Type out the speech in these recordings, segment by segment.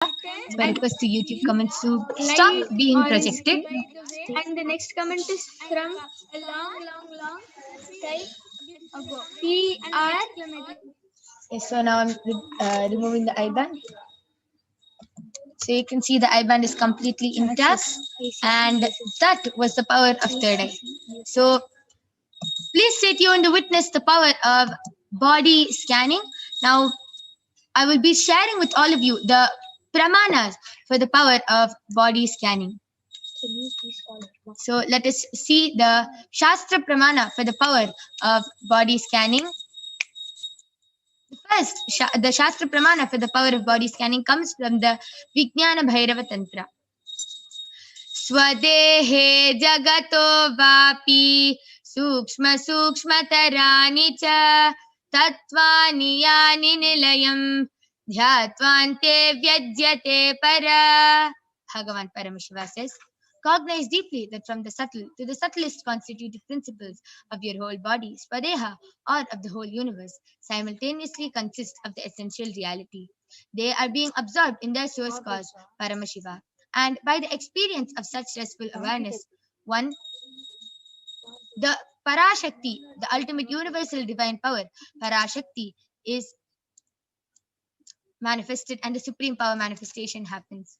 So I request the YouTube comments to stop being projected. And the next comment is from a long time ago. PR. Yes, so now I'm removing the eye band. So you can see the eye band is completely intact, and that was the power of third eye. So please stay tuned to witness the power of body scanning. Now I will be sharing with all of you the pramanas for the power of body scanning. So let us see the Shastra Pramana for the power of body scanning. First, the Shastra Pramana for the power of body scanning comes from the Vijnana Bhairava Tantra. Swadehe jagato vapi sukshma tarani cha tattvani yani nilayam dhyatvante vyajyate para. Bhagavan Paramashiva says, cognize deeply that from the subtle to the subtlest constitutive principles of your whole body, Swadeha, or of the whole universe, simultaneously consist of the essential reality. They are being absorbed in their source cause, Paramashiva. And by the experience of such restful awareness, the Parashakti, the ultimate universal divine power, Parashakti, is manifested and the supreme power manifestation happens.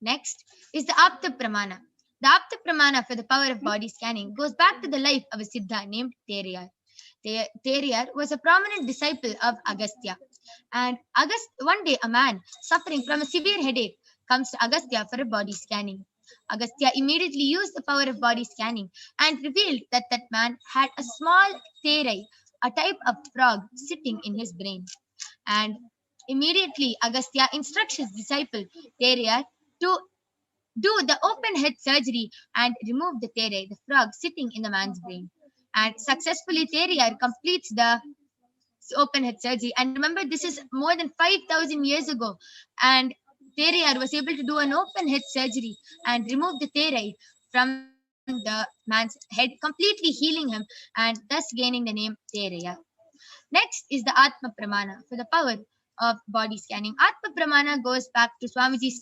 Next is the Apta Pramana. The Apta Pramana for the power of body scanning goes back to the life of a Siddha named Teriyar. Teriyar was a prominent disciple of Agastya. And one day a man suffering from a severe headache comes to Agastya for a body scanning. Agastya immediately used the power of body scanning and revealed that that man had a small terai, a type of frog, sitting in his brain. And immediately Agastya instructs his disciple Teriyar to do the open head surgery and remove the terai, the frog sitting in the man's brain. And successfully Teriyar completes the open head surgery. And remember, this is more than 5,000 years ago. And Teriyar was able to do an open head surgery and remove the terai from the man's head, completely healing him and thus gaining the name Teriyar. Next is the Atma Pramana for the power of body scanning. Atma Pramana goes back to Swamiji's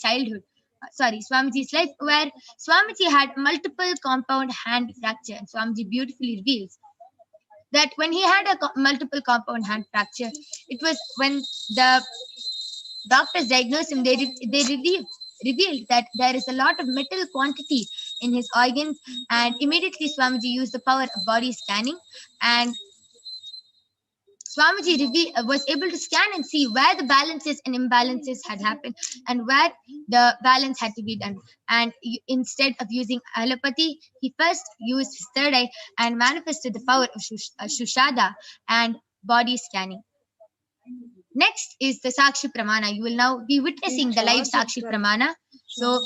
Swamiji's life, where Swamiji had multiple compound hand fracture. And Swamiji beautifully reveals that when he had a multiple compound hand fracture, it was when the doctors diagnosed him, they revealed that there is a lot of metal quantity in his organs, and immediately Swamiji used the power of body scanning, and Swamiji was able to scan and see where the balances and imbalances had happened and where the balance had to be done. And instead of using allopathy, he first used his third eye and manifested the power of Shushada and body scanning. Next is the Sakshi Pramana. You will now be witnessing the live Sakshi Pramana. So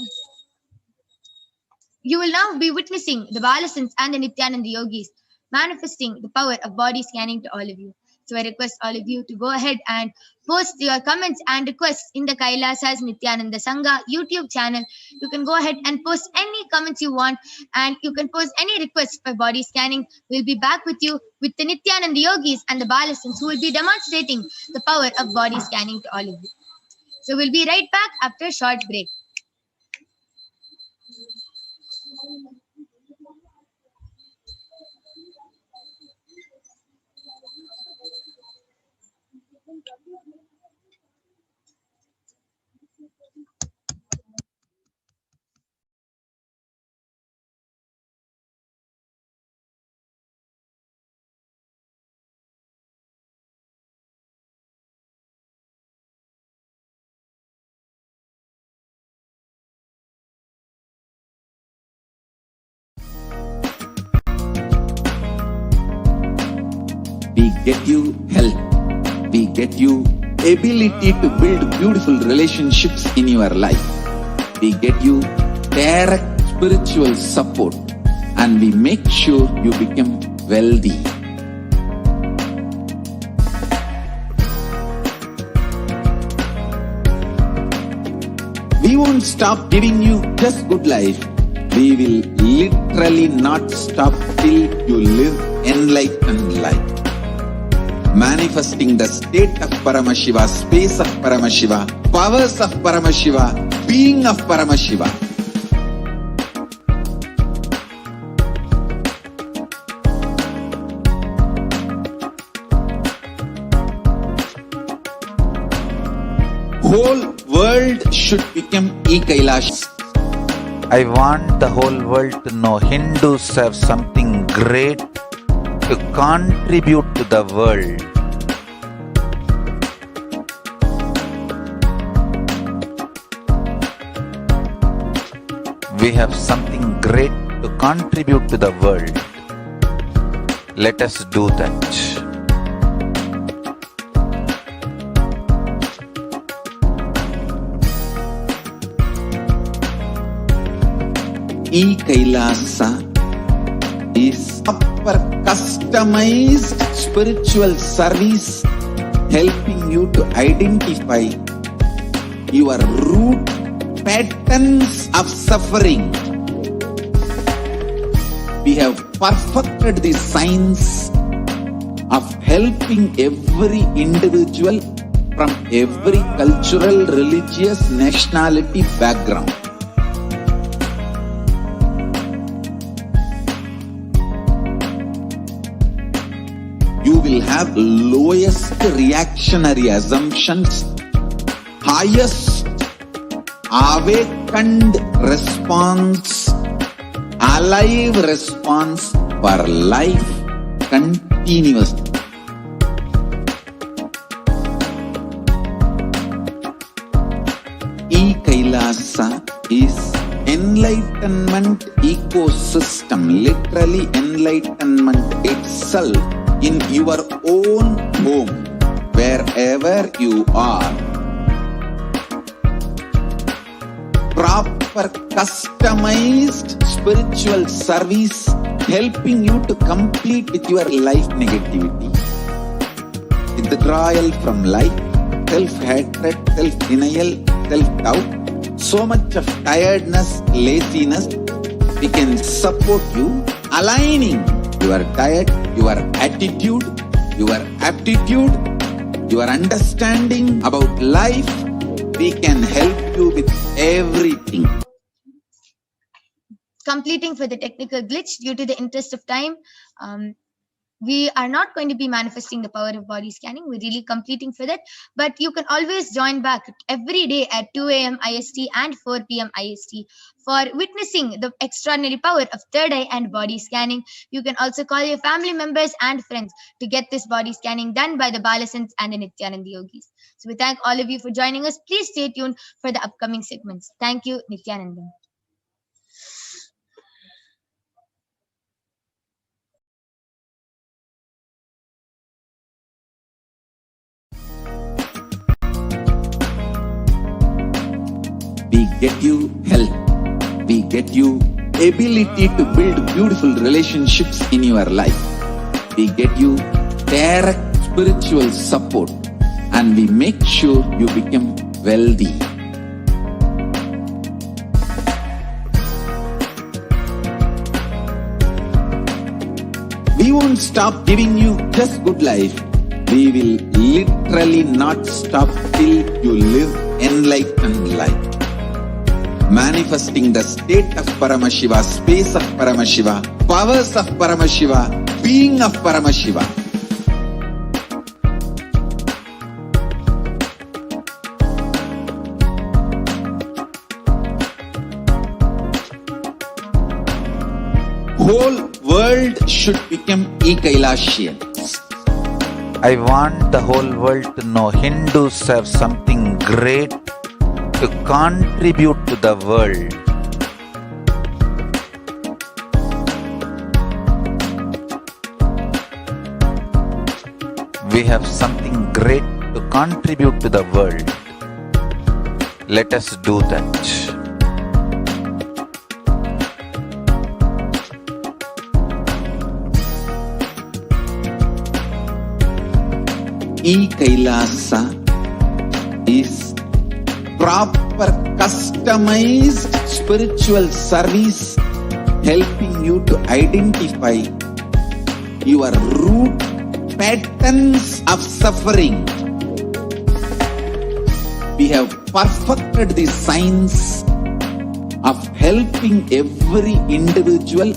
you will now be witnessing the Balasants and the Nithyananda Yogis manifesting the power of body scanning to all of you. So I request all of you to go ahead and post your comments and requests in the Kailasa's Nithyananda Sangha YouTube channel. You can go ahead and post any comments you want, and you can post any requests for body scanning. We'll be back with you with the Nithyananda Yogis and the Balasants who will be demonstrating the power of body scanning to all of you. So we'll be right back after a short break. We get you health. We get you ability to build beautiful relationships in your life. We get you direct spiritual support, and we make sure you become wealthy. We won't stop giving you just good life. We will literally not stop till you live enlightened life. manifesting the state of Paramashiva, space of Paramashiva, powers of Paramashiva, being of Paramashiva. Whole world should become e-Kailash. I want the whole world to know Hindus have something great to contribute to the world. We have something great to contribute to the world. Let us do that. E-Kailasa is proper customized spiritual service helping you to identify your root patterns of suffering. We have perfected the science of helping every individual from every cultural, religious, nationality background. You will have lowest reactionary assumptions, highest awakened response, alive response for life continuously. E-Kailasa is enlightenment ecosystem, literally enlightenment itself in your own home, wherever you are. Proper customized spiritual service helping you to complete with your life negativity, withdrawal from life, self-hatred, self-denial, self-doubt, so much of tiredness, laziness. We can support you aligning your diet, your attitude, your aptitude, your understanding about life. We can help you with everything. Completing for the technical glitch due to the interest of time. We are not going to be manifesting the power of body scanning. We're really completing for that. But you can always join back every day at 2 a.m. IST and 4 p.m. IST for witnessing the extraordinary power of third eye and body scanning. You can also call your family members and friends to get this body scanning done by the Balasants and the Nithyananda Yogis. So we thank all of you for joining us. Please stay tuned for the upcoming segments. Thank you, Nithyananda. We get you health. We get you ability to build beautiful relationships in your life. We get you direct spiritual support, and we make sure you become wealthy. We won't stop giving you just good life. We will literally not stop till you live enlightened life. Manifesting the state of Paramashiva, space of Paramashiva, powers of Paramashiva, being of Paramashiva. Whole world should become e-Kailashians. I want the whole world to know Hindus have something great to contribute to the world. We have something great to contribute to the world. Let us do that. E-Kailasa is proper customized spiritual service helping you to identify your root patterns of suffering. We have perfected the science of helping every individual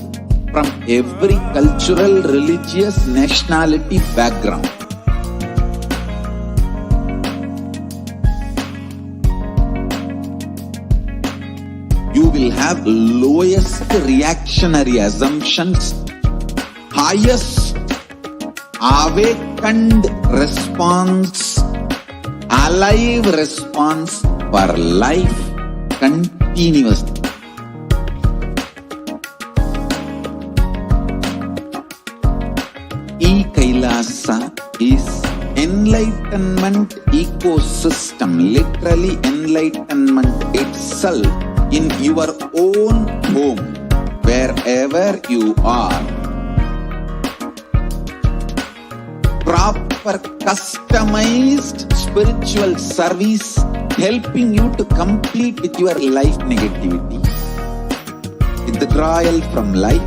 from every cultural, religious, nationality background. You will have lowest reactionary assumptions, highest awakened response, alive response for life continuously. E-Kailasa is enlightenment ecosystem, literally enlightenment itself in your own home, wherever you are. Proper customized spiritual service helping you to complete with your life negativity, withdrawal from life,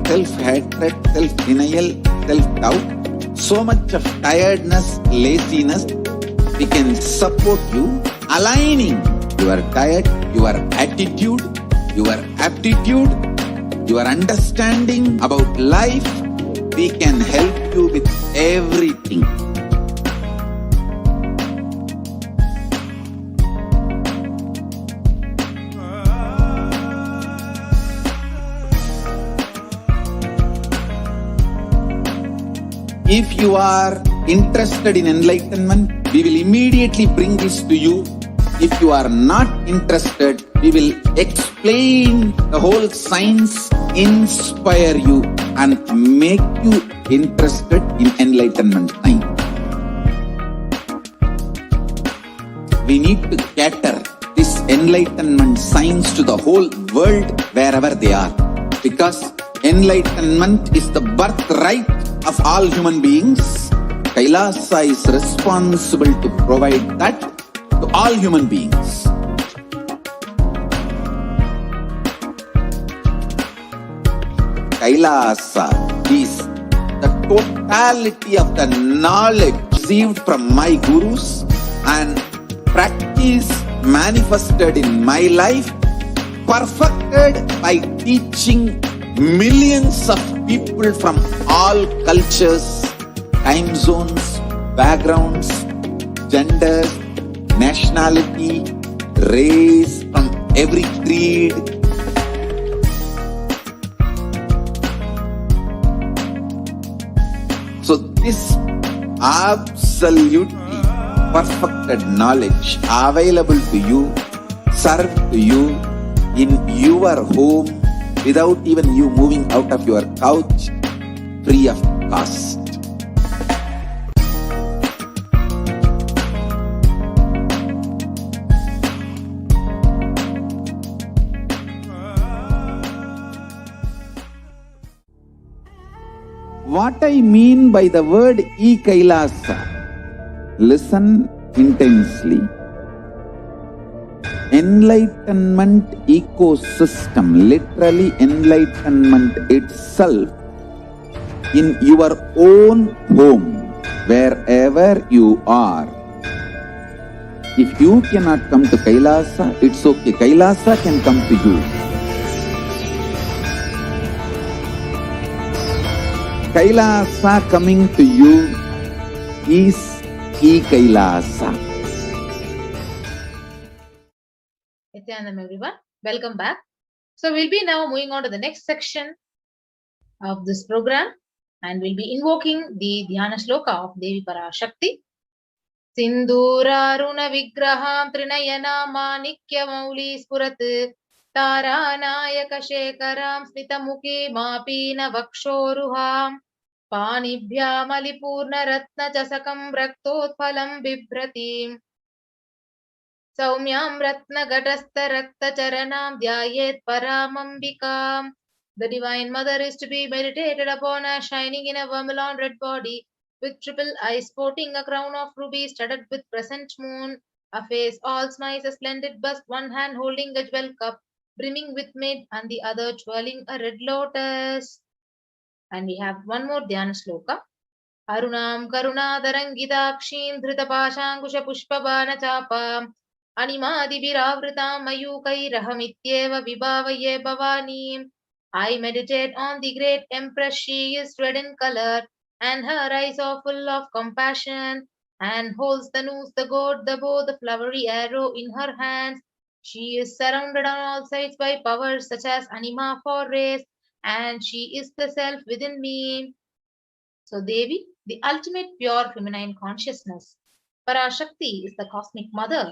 self-hatred, self-denial, self-doubt, so much of tiredness, laziness. We can support you, aligning your diet, your attitude, your aptitude, your understanding about life. We can help you with everything. If you are interested in enlightenment, we will immediately bring this to you. If you are not interested, we will explain the whole science, inspire you and make you interested in enlightenment time. We need to cater this enlightenment science to the whole world wherever they are, because enlightenment is the birthright of all human beings. Kailasa is responsible to provide that to all human beings. Kailasa is the totality of the knowledge received from my gurus and practice manifested in my life, perfected by teaching millions of people from all cultures, time zones, backgrounds, genders, nationality, race, from every creed. So this absolutely perfected knowledge available to you, served to you in your home without even you moving out of your couch, free of cost. What I mean by the word E-Kailasa, listen intensely. Enlightenment ecosystem, literally enlightenment itself in your own home, wherever you are. If you cannot come to Kailasa, it's okay. Kailasa can come to you. Kailasa coming to you is E-Kailasa. Nithyanandam, everyone. Welcome back. So we'll be now moving on to the next section of this program, and we'll be invoking the Dhyana Shloka of Devi Parashakti. Sindhuraruna vigraham trinayana manikya mauli spurat taranayaka shekaram smitamuki mapina vakshoruham panibhyam alipurna ratna chasakam raktotphalam bibratim Saumyam Ratna Gatastha Rakta Charanam Dhyayet Paramambikam. The Divine Mother is to be meditated upon as shining in a vermilion red body, with triple eyes sporting a crown of rubies studded with crescent moon, a face all smiles, a splendid bust, one hand holding a jewel cup brimming with mid, and the other twirling a red lotus. And we have one more Dhyana Shloka. Arunam Karunadarangidakshim Dhritapashankusha Pushpabana Chapam Animadibhiravritam Mayukairahamityeva Vibhavaye Bhavanim. I meditate on the great empress. She is red in color, and her eyes are full of compassion, and holds the noose, the goad, the bow, the flowery arrow in her hands. She is surrounded on all sides by powers such as anima for race, and she is the self within me. So Devi, the ultimate pure feminine consciousness. Parashakti is the cosmic mother.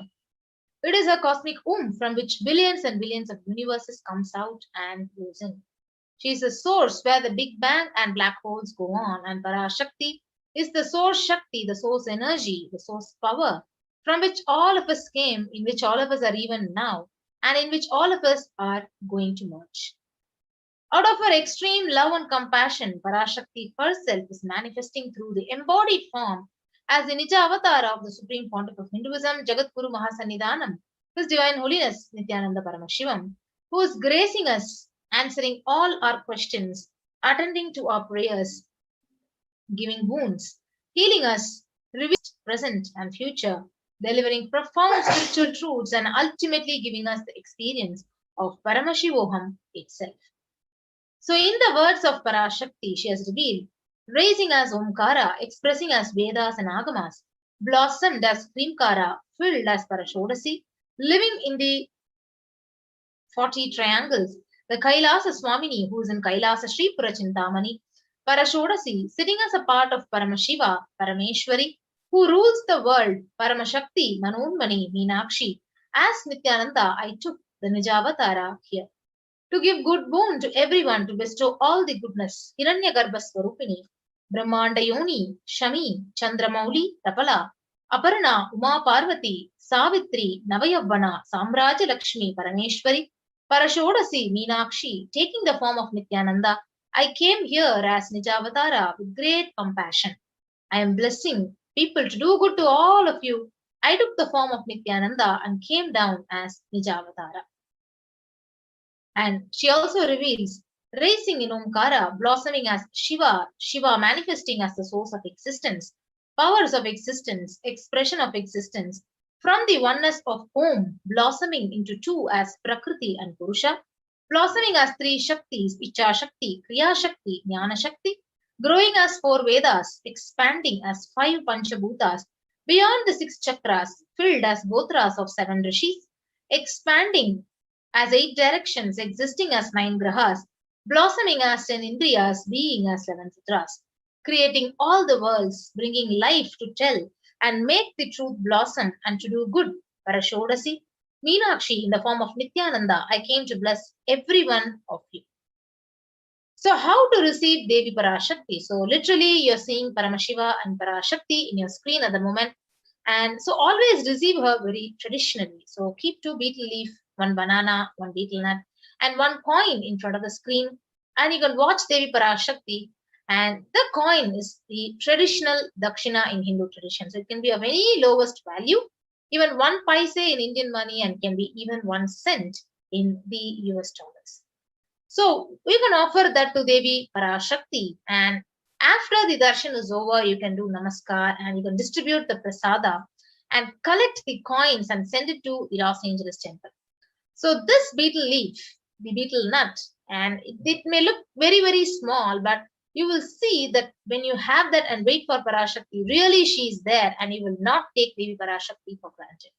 It is a cosmic womb from which billions and billions of universes comes out and goes in. She is the source where the Big Bang and black holes go on, and Parashakti is the source Shakti, the source energy, the source power, from which all of us came, in which all of us are even now, and in which all of us are going to merge. Out of her extreme love and compassion, Parashakti herself is manifesting through the embodied form as the Nija avatar of the Supreme Pontiff of Hinduism, Jagadguru Mahasannidhanam, His Divine Holiness Nithyananda Paramashivam, who is gracing us, answering all our questions, attending to our prayers, giving wounds, healing us, revealing present and future, delivering profound spiritual truths, and ultimately giving us the experience of Paramashivoham itself. So, in the words of Parashakti, she has revealed, raising as Omkara, expressing as Vedas and Agamas, blossomed as Krimkara, filled as Parashodasi, living in the 40 triangles, the Kailasa Swamini, who is in Kailasa Sri Purachintamani, Parashodasi, sitting as a part of Paramashiva, Parameshwari, who rules the world, Paramashakti, Manonmani, Meenakshi. As Nithyananda, I took the Nijavatara here to give good boon to everyone, to bestow all the goodness. Hiranyagarbha Swarupini, Brahmanda Yoni, Shami, Chandramauli, Tapala, Aparna, Uma Parvati, Savitri, Navayavana, Samraja Lakshmi, Parameshwari, Parashodasi, Meenakshi, taking the form of Nithyananda, I came here as Nijavatara with great compassion. I am blessing people to do good to all of you. I took the form of Nithyananda and came down as Nijavatara. And she also reveals, racing in Omkara, blossoming as Shiva, Shiva manifesting as the source of existence, powers of existence, expression of existence, from the oneness of Om, blossoming into two as Prakriti and Purusha, blossoming as three Shaktis, Icha Shakti, Kriya Shakti, Jnana Shakti, growing as four Vedas, expanding as five Panchabhutas, beyond the six chakras, filled as Gotras of seven Rishis, expanding as eight directions, existing as nine grahas, blossoming as 10 indriyas, being as 11 sutras, creating all the worlds, bringing life to tell and make the truth blossom and to do good. Parashodasi, Meenakshi, in the form of Nithyananda, I came to bless every one of you. So, how to receive Devi Parashakti? So, literally, you're seeing Paramashiva and Parashakti in your screen at the moment. And so, always receive her very traditionally. So, keep 2 betel leaf, 1 banana, 1 betel nut, and 1 coin in front of the screen. And you can watch Devi Parashakti. And the coin is the traditional dakshina in Hindu tradition. So, it can be of any lowest value, even 1 paise in Indian money, and can be even 1 cent in the US dollars. So we can offer that to Devi Parashakti, and after the darshan is over, you can do namaskar and you can distribute the prasada and collect the coins and send it to the Los Angeles temple. So this betel leaf, the betel nut, and it may look very, very small, but you will see that when you have that and wait for Parashakti, really she is there and you will not take Devi Parashakti for granted.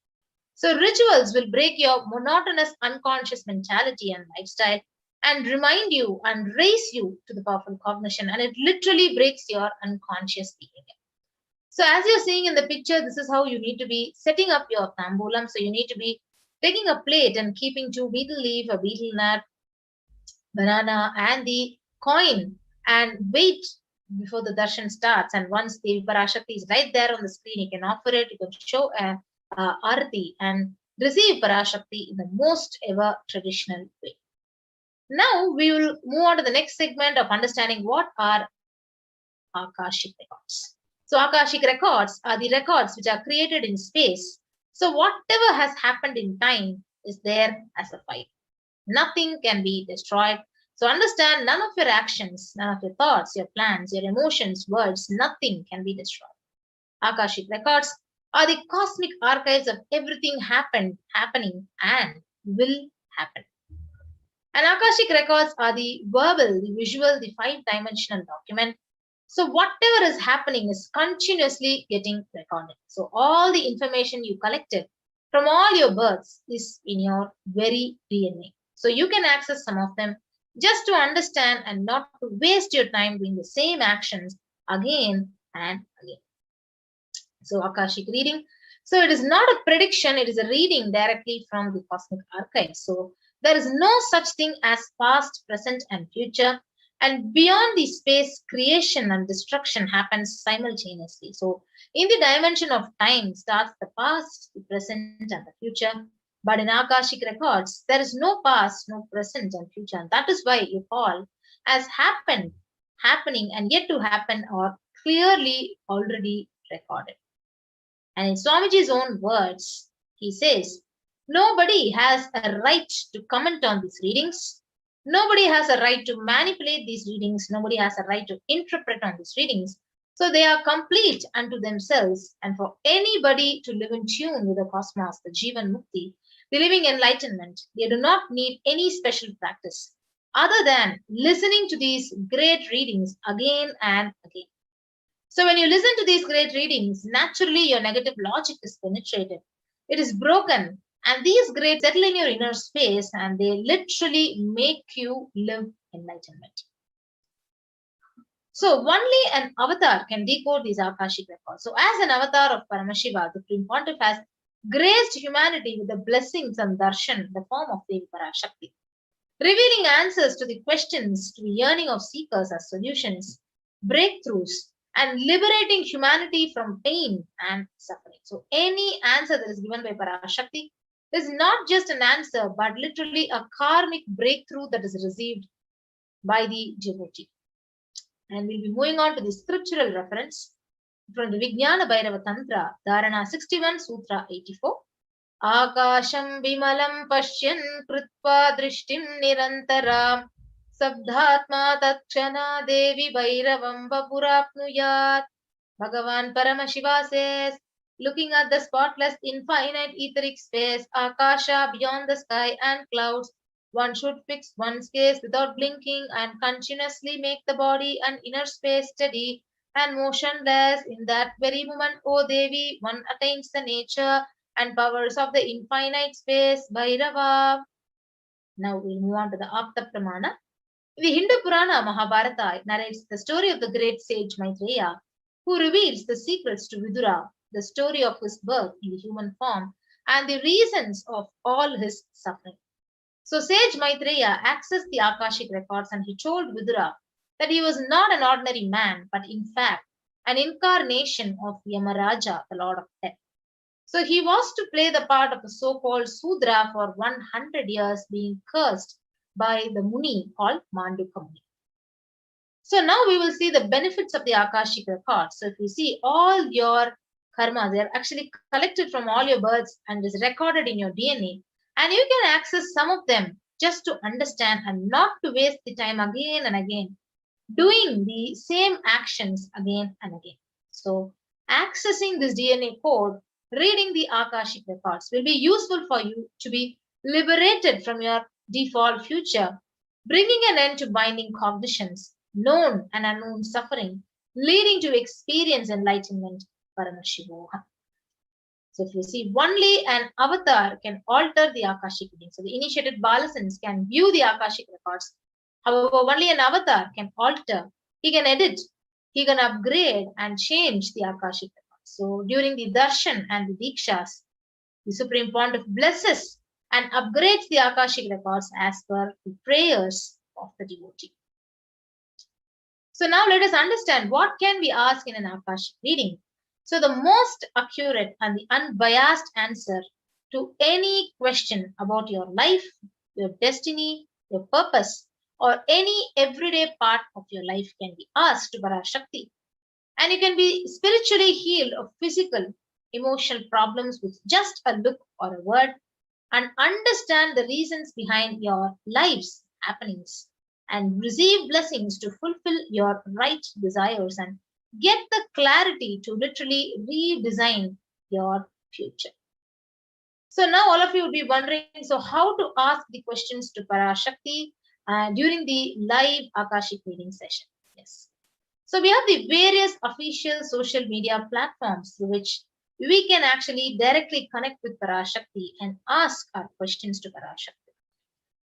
So rituals will break your monotonous unconscious mentality and lifestyle and remind you and raise you to the powerful cognition, and it literally breaks your unconscious behavior. So as you're seeing in the picture, this is how you need to be setting up your tambulam. So you need to be taking a plate and keeping 2 betel leaf, a betel nut, banana, and the coin, and wait before the darshan starts. And once Devi Parashakti is right there on the screen, you can offer it, you can show a arati and receive Parashakti in the most ever traditional way. Now we will move on to the next segment of understanding what are Akashic records. So Akashic records are the records which are created in space. So whatever has happened in time is there as a file. Nothing can be destroyed. So understand, none of your actions, none of your thoughts, your plans, your emotions, words, nothing can be destroyed. Akashic records are the cosmic archives of everything happened, happening, and will happen. And Akashic records are the verbal, the visual, the five-dimensional document. So whatever is happening is continuously getting recorded. So all the information you collected from all your births is in your very DNA. So you can access some of them just to understand and not to waste your time doing the same actions again and again. So Akashic reading. So it is not a prediction, it is a reading directly from the cosmic archive. So there is no such thing as past, present, and future. And beyond the space, creation and destruction happens simultaneously. So in the dimension of time starts the past, the present, and the future. But in Akashic records, there is no past, no present, and future. And that is why you all as happened, happening, and yet to happen are clearly already recorded. And in Swamiji's own words, he says, nobody has a right to comment on these readings. Nobody has a right to manipulate these readings. Nobody has a right to interpret on these readings. So they are complete unto themselves. And for anybody to live in tune with the cosmos, the Jivan Mukti, the living enlightenment, they do not need any special practice other than listening to these great readings again and again. So when you listen to these great readings, naturally your negative logic is penetrated. It is broken, and these great settle in your inner space, and they literally make you live enlightenment. So only an avatar can decode these Akashic records. So as an avatar of Paramashiva, the Supreme Pontiff has graced humanity with the blessings and darshan, the form of Devi Parashakti, revealing answers to the questions, to the yearning of seekers as solutions, breakthroughs, and liberating humanity from pain and suffering. So any answer that is given by Parashakti is not just an answer, but literally a karmic breakthrough that is received by the devotee. And we'll be moving on to the scriptural reference from the Vijnana Bhairava Tantra, Dharana 61, Sutra 84. Akasham Bimalam Pashyan Krutva Drishtim Nirantara Sabdhatma Tatchana Devi Bhairavam Vapurapnuyat. Bhagavan Paramashiva says, looking at the spotless infinite etheric space, Akasha beyond the sky and clouds, one should fix one's gaze without blinking and continuously make the body and inner space steady and motionless. In that very moment, O Devi, one attains the nature and powers of the infinite space, Bhairava. Now we'll move on to the Apta Pramana. The Hindu Purana Mahabharata narrates the story of the great sage Maitreya, who reveals the secrets to Vidura, the story of his birth in the human form, and the reasons of all his suffering. So sage Maitreya accessed the Akashic records, and he told Vidura that he was not an ordinary man, but in fact an incarnation of Yamaraja, the Lord of Death. So he was to play the part of a so-called Sudra for 100 years, being cursed by the Muni called Mandukya Muni. So now we will see the benefits of the Akashic records. So if you see all your karmas, they are actually collected from all your births and is recorded in your DNA. And you can access some of them just to understand and not to waste the time again and again, doing the same actions again and again. So accessing this DNA code, reading the Akashic records will be useful for you to be liberated from your default future, bringing an end to binding cognitions, known and unknown suffering, leading to experience enlightenment, Paramashivoham. So if you see, only an avatar can alter the Akashic reading. So the initiated Balasans can view the Akashic records. However, only an avatar can alter. He can edit, he can upgrade and change the Akashic records. So during the darshan and the dikshas, the Supreme Pontiff blesses and upgrades the Akashic records as per the prayers of the devotee. So now let us understand what can we ask in an Akashic reading. So the most accurate and the unbiased answer to any question about your life, your destiny, your purpose, or any everyday part of your life can be asked to Parashakti. And you can be spiritually healed of physical, emotional problems with just a look or a word, and understand the reasons behind your life's happenings. and receive blessings to fulfill your right desires and get the clarity to literally redesign your future. So now all of you would be wondering, so how to ask the questions to Parashakti during the live Akashic reading session? Yes. So we have the various official social media platforms through which we can actually directly connect with Parashakti and ask our questions to Parashakti.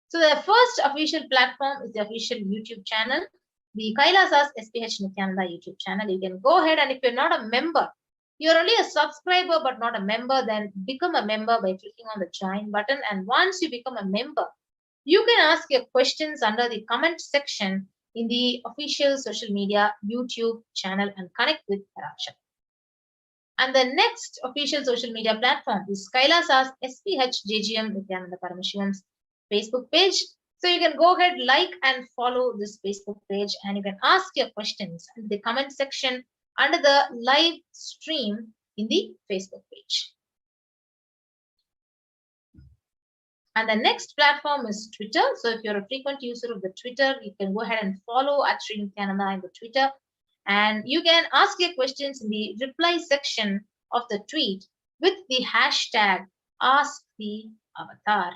So the first official platform is the official YouTube channel, the Kailasa's HDH Nithyananda YouTube channel. You can go ahead, and if you're not a member, you're only a subscriber but not a member, then become a member by clicking on the join button. And once you become a member, you can ask your questions under the comment section in the official social media YouTube channel and connect with Parashakti. And the next official social media platform is Kailasa's HDH Nithyananda Paramashivam Facebook page. So you can go ahead, like and follow this Facebook page, and you can ask your questions in the comment section under the live stream in the Facebook page. And the next platform is Twitter. So if you're a frequent user of the Twitter, you can go ahead and follow at Sri Nithyananda in the Twitter. And you can ask your questions in the reply section of the tweet with the hashtag AskTheAvatar.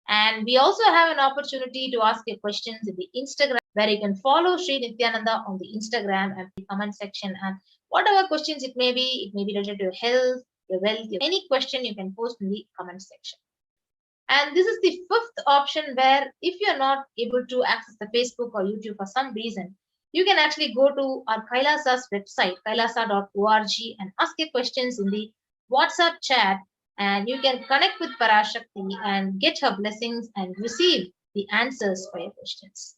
And we also have an opportunity to ask your questions in the Instagram, where you can follow Sri Nithyananda on the Instagram and the comment section. And whatever questions it may be related to your health, your wealth, any question you can post in the comment section. And this is the fifth option, where if you're not able to access the Facebook or YouTube for some reason, you can actually go to our Kailasa's website, kailasa.org, and ask your questions in the WhatsApp chat, and you can connect with Parashakti and get her blessings and receive the answers for your questions.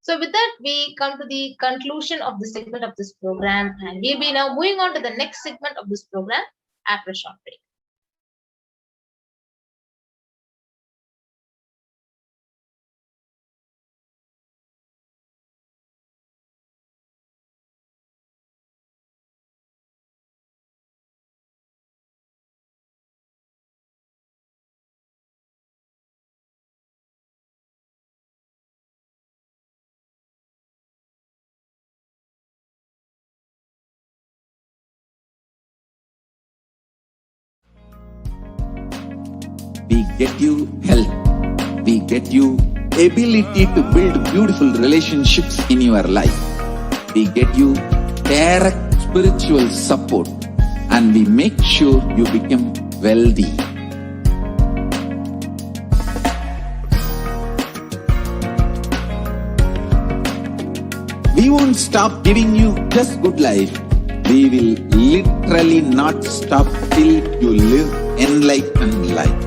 So with that, we come to the conclusion of the segment of this program, and we'll be now moving on to the next segment of this program after a short break. We get you health. We get you ability to build beautiful relationships in your life. We get you direct spiritual support, and we make sure you become wealthy. We won't stop giving you just good life. We will literally not stop till you live enlightened life.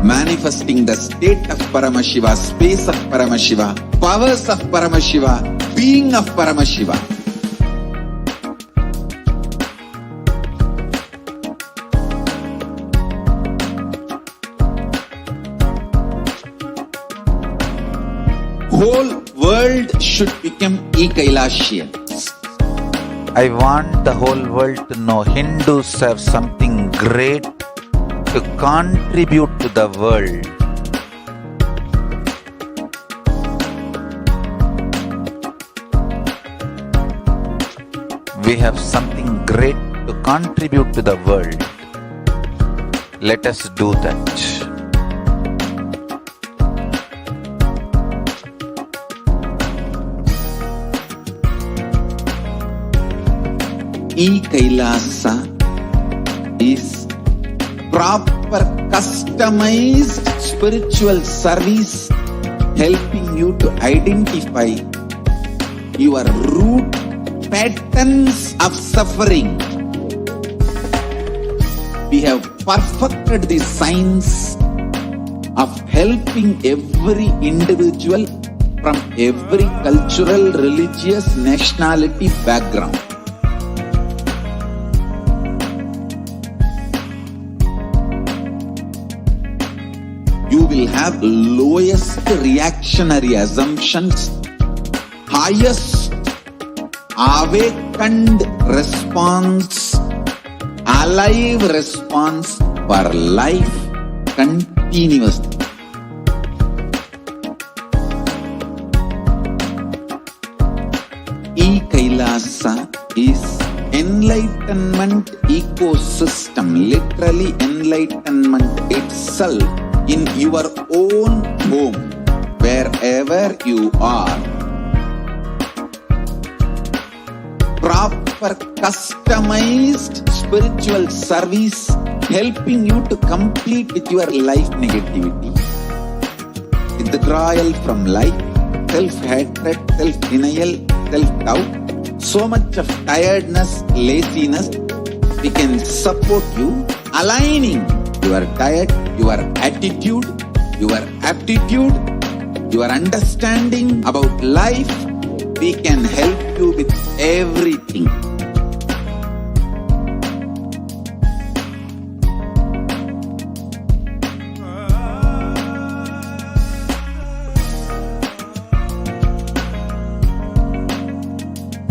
Manifesting the state of Paramashiva, space of Paramashiva, powers of Paramashiva, being of Paramashiva. Whole world should become e-Kailashians. I want the whole world to know Hindus have something great to contribute to the world. We have something great to contribute to the world. Let us do that. E-Kailasa is proper customized spiritual service, helping you to identify your root patterns of suffering. We have perfected the science of helping every individual from every cultural, religious, nationality background. You will have lowest reactionary assumptions, highest awakened response, alive response for life continuously. enlightenment ecosystem, literally enlightenment itself, in your own home, wherever you are. Proper customized spiritual service helping you to complete with your life negativity. Withdrawal from life, self-hatred, self-denial, self-doubt, so much of tiredness, laziness, we can support you, aligning your diet, your attitude, your aptitude, your understanding about life. We can help you with everything.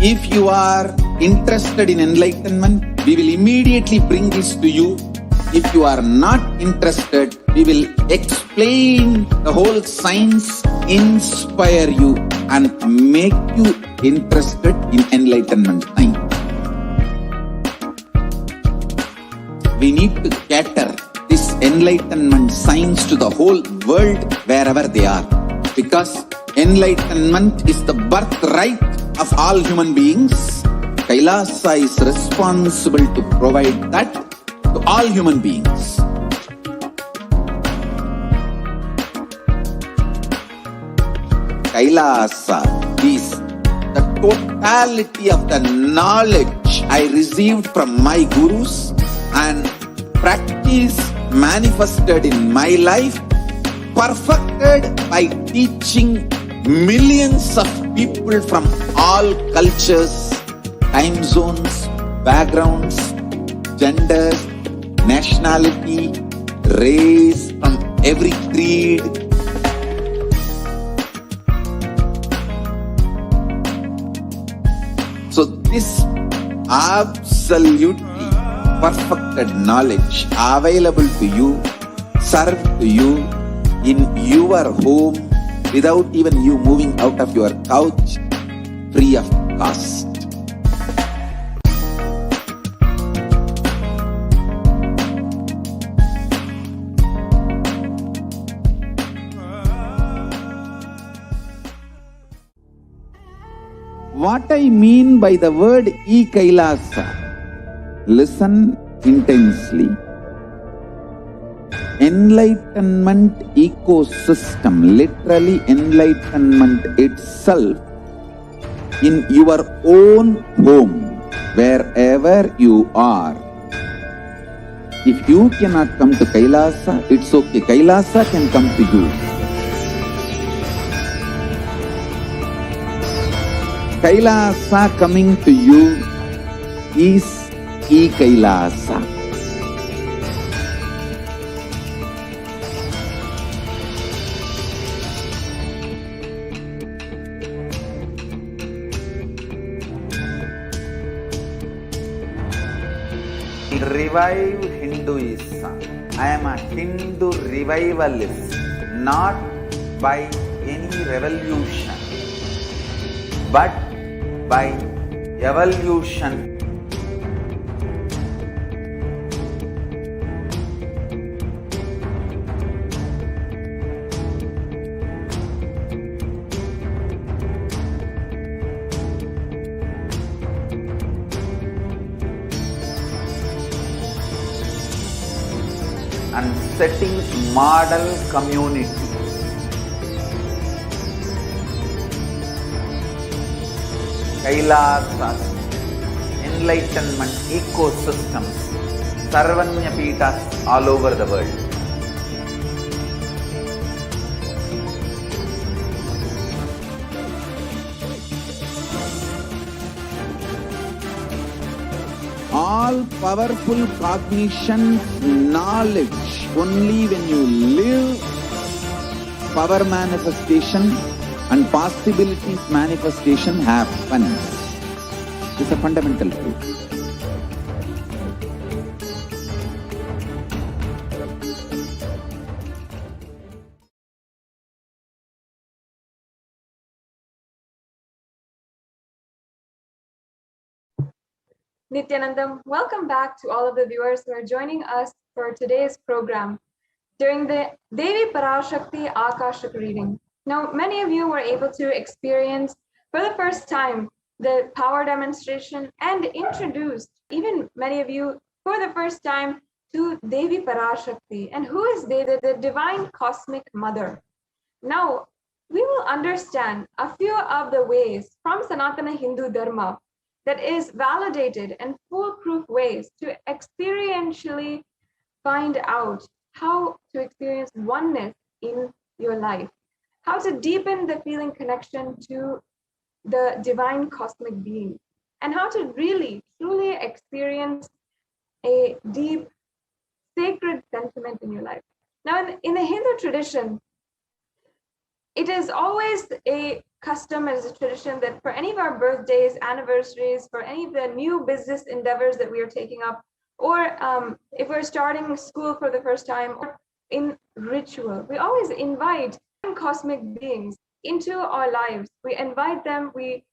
If you are interested in enlightenment, we will immediately bring this to you. If you are not interested, we will explain the whole science, inspire you and make you interested in enlightenment science. We need to cater this enlightenment science to the whole world wherever they are, because enlightenment is the birthright of all human beings. Kailasa is responsible to provide that to all human beings. Kailasa is the totality of the knowledge I received from my gurus and practice manifested in my life, perfected by teaching millions of people from all cultures, time zones, backgrounds, genders, nationality, race, from every creed. So this absolutely perfected knowledge available to you, served to you in your home without even you moving out of your couch, free of cost. What I mean by the word e-Kailasa, listen intensely. Enlightenment ecosystem, literally enlightenment itself, in your own home, wherever you are. If you cannot come to Kailasa, it's okay. Kailasa can come to you. Kailasa coming to you is e-Kailasa. Revive Hinduism. I am a Hindu revivalist, not by any revolution, but by evolution. And setting model community. Kailasas, enlightenment ecosystems, Sarvanya Pitas all over the world. All powerful cognition, knowledge, only when you live power manifestation and possibilities manifestation happens. It's a fundamental truth. Nithyanandam, welcome back to all of the viewers who are joining us for today's program during the Devi Parashakti Akashic reading. Now, many of you were able to experience for the first time the power demonstration and introduced, even many of you for the first time, to Devi Parashakti. And who is Devi? The divine cosmic mother. Now, we will understand a few of the ways from Sanatana Hindu Dharma that is validated and foolproof ways to experientially find out how to experience oneness in your life, how to deepen the feeling connection to the divine cosmic being, and how to really, truly experience a deep, sacred sentiment in your life. Now, in the Hindu tradition, it is always a custom as a tradition that for any of our birthdays, anniversaries, for any of the new business endeavors that we are taking up, or if we're starting school for the first time, or in ritual, we always invite cosmic beings into our lives. We invite them, we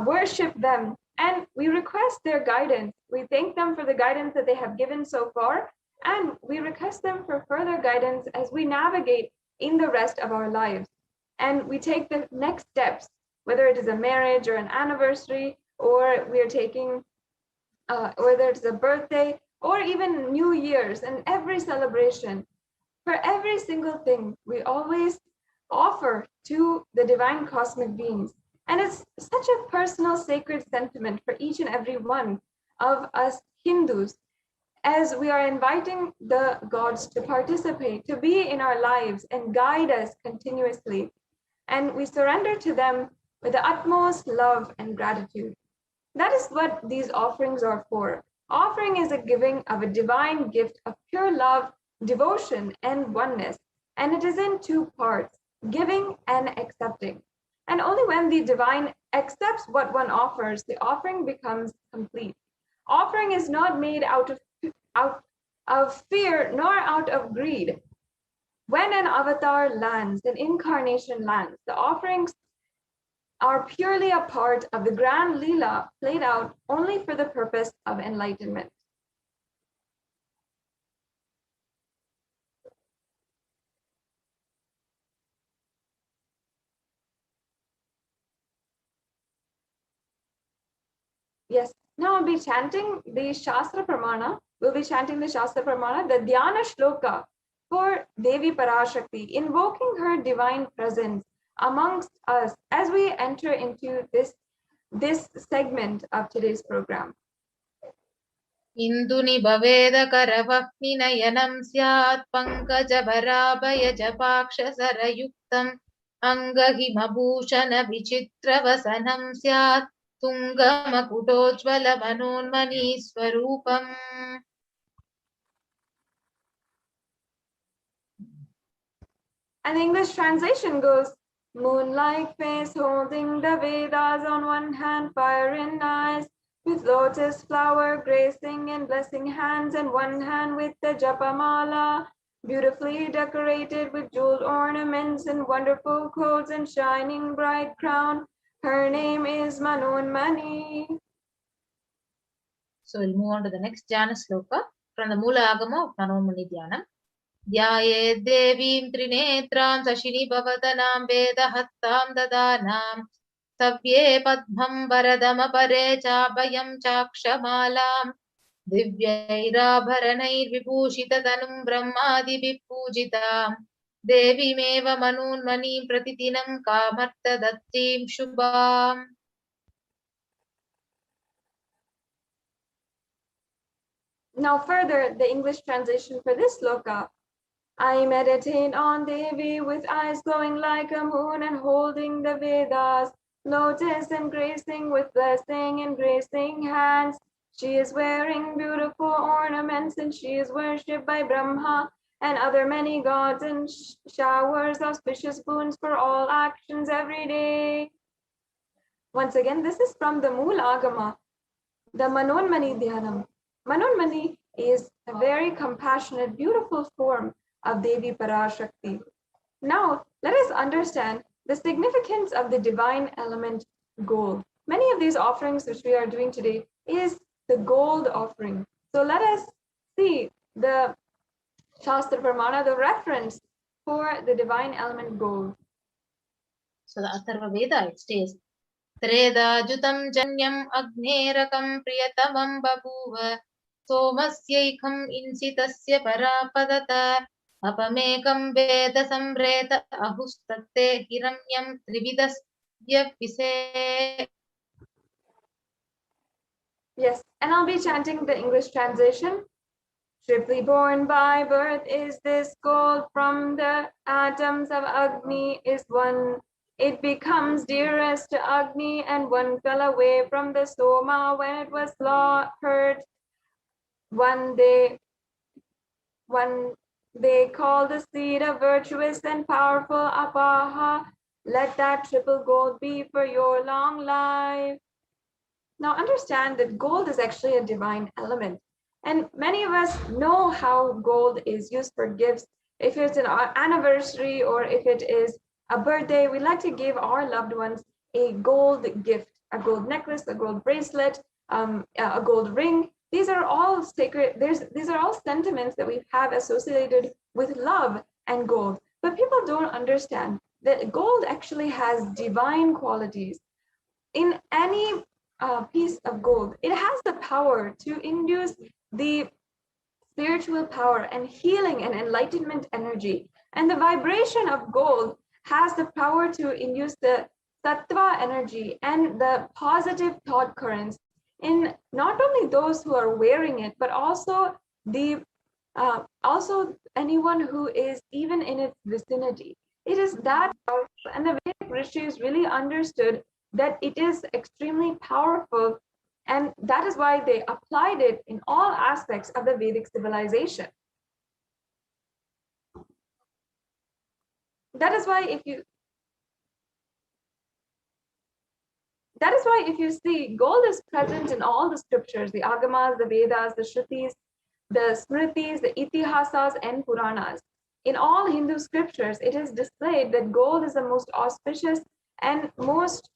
worship them, and we request their guidance. We thank them for the guidance that they have given so far, and we request them for further guidance as we navigate in the rest of our lives. And we take the next steps, whether it is a marriage or an anniversary, or we are taking, whether it's a birthday, or even New Year's, and every celebration. For every single thing, we always offer to the divine cosmic beings. And it's such a personal, sacred sentiment for each and every one of us Hindus, as we are inviting the gods to participate, to be in our lives and guide us continuously. And we surrender to them with the utmost love and gratitude. That is what these offerings are for. Offering is a giving of a divine gift of pure love, devotion, and oneness. And it is in two parts, giving and accepting. And only when the divine accepts what one offers, the offering becomes complete. Offering is not made out of fear nor out of greed. When an avatar lands, an incarnation lands, the offerings are purely a part of the grand Leela played out only for the purpose of enlightenment. Yes, now I'll be chanting the Shastra Pramana. We'll be chanting the Shastra Pramana, the Dhyana Shloka for Devi Parashakti, invoking her divine presence amongst us as we enter into this segment of today's program. Induni bhaveda karavahni nayanam syat pankaja bharabhaya japaksha sarayuktam angahimabhushana vichitra vasanam syat tungama kutojvala manonmani swarupam. And the English translation goes, moon-like face holding the Vedas on one hand, fire in eyes, with lotus flower gracing and blessing hands, and one hand with the Japamala, beautifully decorated with jeweled ornaments and wonderful clothes and shining bright crown. Her name is Manonmani. So we'll move on to the next Jnana Sloka from the Mula Agama of Manonmani Dhyanam. Dhyaye devim trinetram sashini bhavatanaam vedahattam dadanam savye padmam varadam apare chabhayam chakshamalam divyairabharanair vibhushita tanum brahmadi vippujitam devimeva manunmani pratitinam kamarta dattim shubham. Now further, the English translation for this sloka. I meditate on Devi with eyes glowing like a moon and holding the Vedas, lotus and gracing with blessing and gracing hands. She is wearing beautiful ornaments and she is worshipped by Brahma and other many gods and showers auspicious boons for all actions every day. Once again, this is from the Mool Agama, the Manonmani Dhyanam. Manonmani is a very compassionate, beautiful form of Devi Parashakti. Now, let us understand the significance of the divine element gold. Many of these offerings which we are doing today is the gold offering. So let us see the Shastra Pramana, the reference for the divine element gold. So the Atharva Veda, it states, Treda jutam janyam agnerakam priyatamam babuva somasyaikham insitasya parapadata apamekam veda samreta ahustatte hiranyam trividasya vise. Yes, and I'll be chanting the English translation. Triply born by birth is this gold, from the atoms of Agni is one. It becomes dearest to Agni, and one fell away from the Soma when it was heard. One they call the seed of virtuous and powerful Apaha. Let that triple gold be for your long life. Now understand that gold is actually a divine element. And many of us know how gold is used for gifts. If it's an anniversary or if it is a birthday, we like to give our loved ones a gold gift, a gold necklace, a gold bracelet, a gold ring. These are all sacred. These are all sentiments that we have associated with love and gold. But people don't understand that gold actually has divine qualities. In any piece of gold, it has the power to induce the spiritual power and healing and enlightenment energy. And the vibration of gold has the power to induce the sattva energy and the positive thought currents in not only those who are wearing it, but also also anyone who is even in its vicinity. It is that powerful, and the Vedic rishis really understood that it is extremely powerful, and that is why they applied it in all aspects of the Vedic civilization. That is why if you see, gold is present in all the scriptures, the Agamas, the Vedas, the Shrutis, the Smritis, the Itihasas, and Puranas. In all Hindu scriptures, it is displayed that gold is the most auspicious and most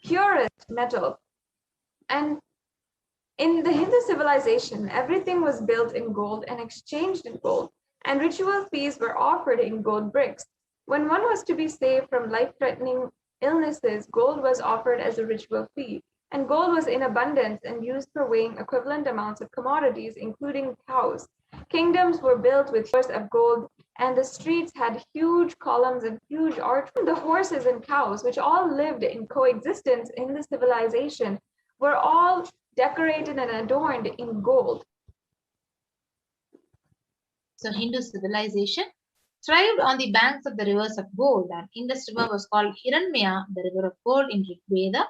purest metal. And in the Hindu civilization, everything was built in gold and exchanged in gold, and ritual fees were offered in gold bricks. When one was to be saved from life-threatening illnesses, gold was offered as a ritual fee, and gold was in abundance and used for weighing equivalent amounts of commodities, including cows. Kingdoms were built with floors of gold, and the streets had huge columns and huge archways. The horses and cows, which all lived in coexistence in the civilization, were all decorated and adorned in gold. So Hindu civilization thrived on the banks of the rivers of gold. And Indus River was called Hiranyama, the river of gold in Rig Veda.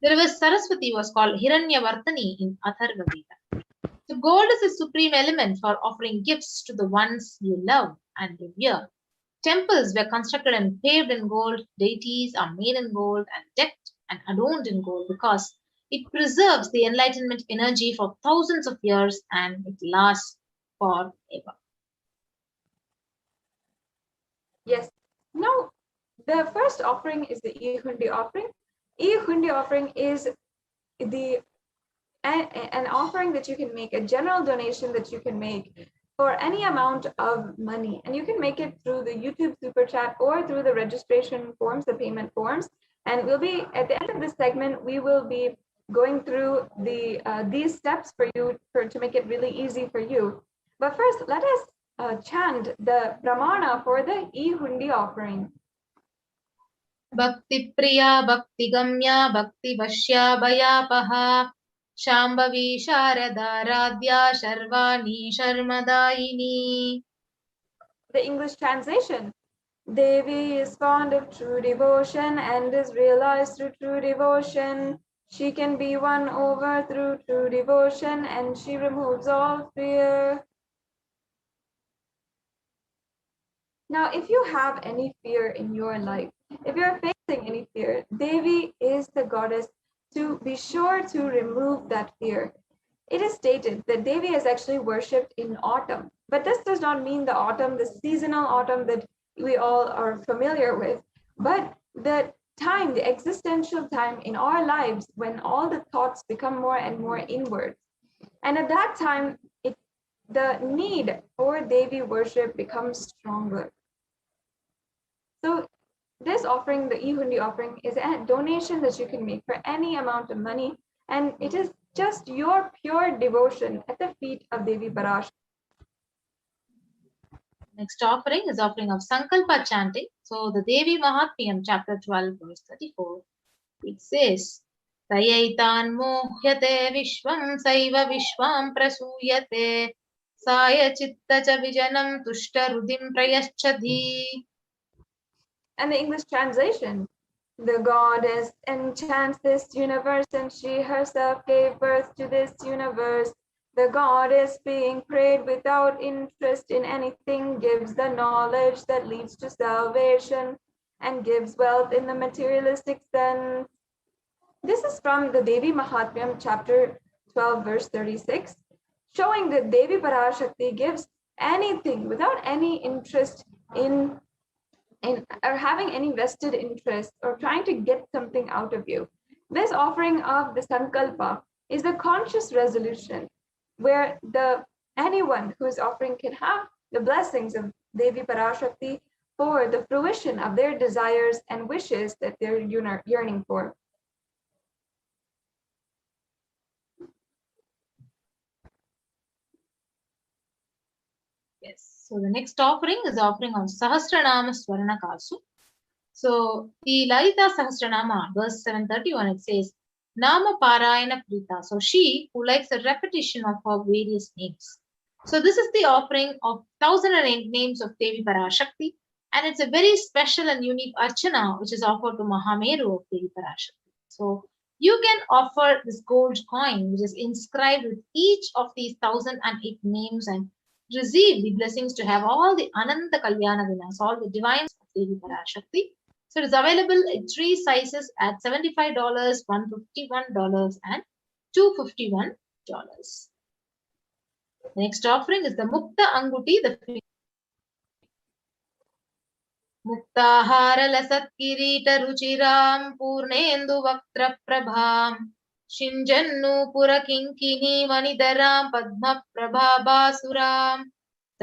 The river Saraswati was called Hiranyavartani in Atharva Veda. So gold is the supreme element for offering gifts to the ones you love and revere. Temples were constructed and paved in gold. Deities are made in gold and decked and adorned in gold because it preserves the enlightenment energy for thousands of years and it lasts forever. Yes. Now, the first offering is the E-Hundi offering. E-Hundi offering is an offering that you can make, a general donation that you can make for any amount of money. And you can make it through the YouTube Super Chat or through the registration forms, the payment forms. And we'll be, at the end of this segment, we will be going through these steps for you to make it really easy for you. But first, let us chant the Pramana for the E-Hundi offering. Bhakti Priya, Bhakti Gamya, Bhakti Vashya, Bhayapaha, Shambhavi Sharada Radhya, Sharvani Sharmadayini. The English translation. Devi is fond of true devotion and is realized through true devotion. She can be won over through true devotion, and she removes all fear. Now, if you have any fear in your life, if you're facing any fear, Devi is the goddess to be sure to remove that fear. It is stated that Devi is actually worshipped in autumn, but this does not mean the autumn, the seasonal autumn that we all are familiar with, but the time, the existential time in our lives when all the thoughts become more and more inward. And at that time, the need for Devi worship becomes stronger. So this offering, the e-hundi offering, is a donation that you can make for any amount of money, and it is just your pure devotion at the feet of Devi Parashakti. Next offering is offering of Sankalpa chanting. So the Devi Mahatmyam, chapter 12, verse 34, it says, Tayaitan mohyate vishvam saiva vishvam prasuyate saya chitta cha vijanam tushta rudim prayaschadhi. And the English translation, the goddess enchants this universe and she herself gave birth to this universe. The goddess being prayed without interest in anything gives the knowledge that leads to salvation and gives wealth in the materialistic sense. This is from the Devi Mahatmyam, chapter 12, verse 36, showing that Devi Parashakti gives anything without any interest in or having any vested interest or trying to get something out of you. This offering of the Sankalpa is a conscious resolution where anyone who is offering can have the blessings of Devi Parashakti for the fruition of their desires and wishes that they're yearning for. Yes. So the next offering is offering of Sahasranama Swarnakasu. So the Lalita Sahasranama, verse 731, it says, Nama Parayana Prita. So she who likes the repetition of her various names. So this is the offering of 1008 names of Devi Parashakti, and it's a very special and unique archana which is offered to Mahameru of Devi Parashakti. So you can offer this gold coin which is inscribed with each of these 1008 names and receive the blessings to have all the Ananta Kalyana Vinas, all the divine of Devi Parashakti. So it is available in 3 sizes at $75, $151, and $251. The next offering is the Mukta Anguti, the Muktahara Lasat Kirita Ruchiram Purnendu Vaktra Prabham Shinjannu Pura Kinkini Vanidaram Padma Prabhabasuram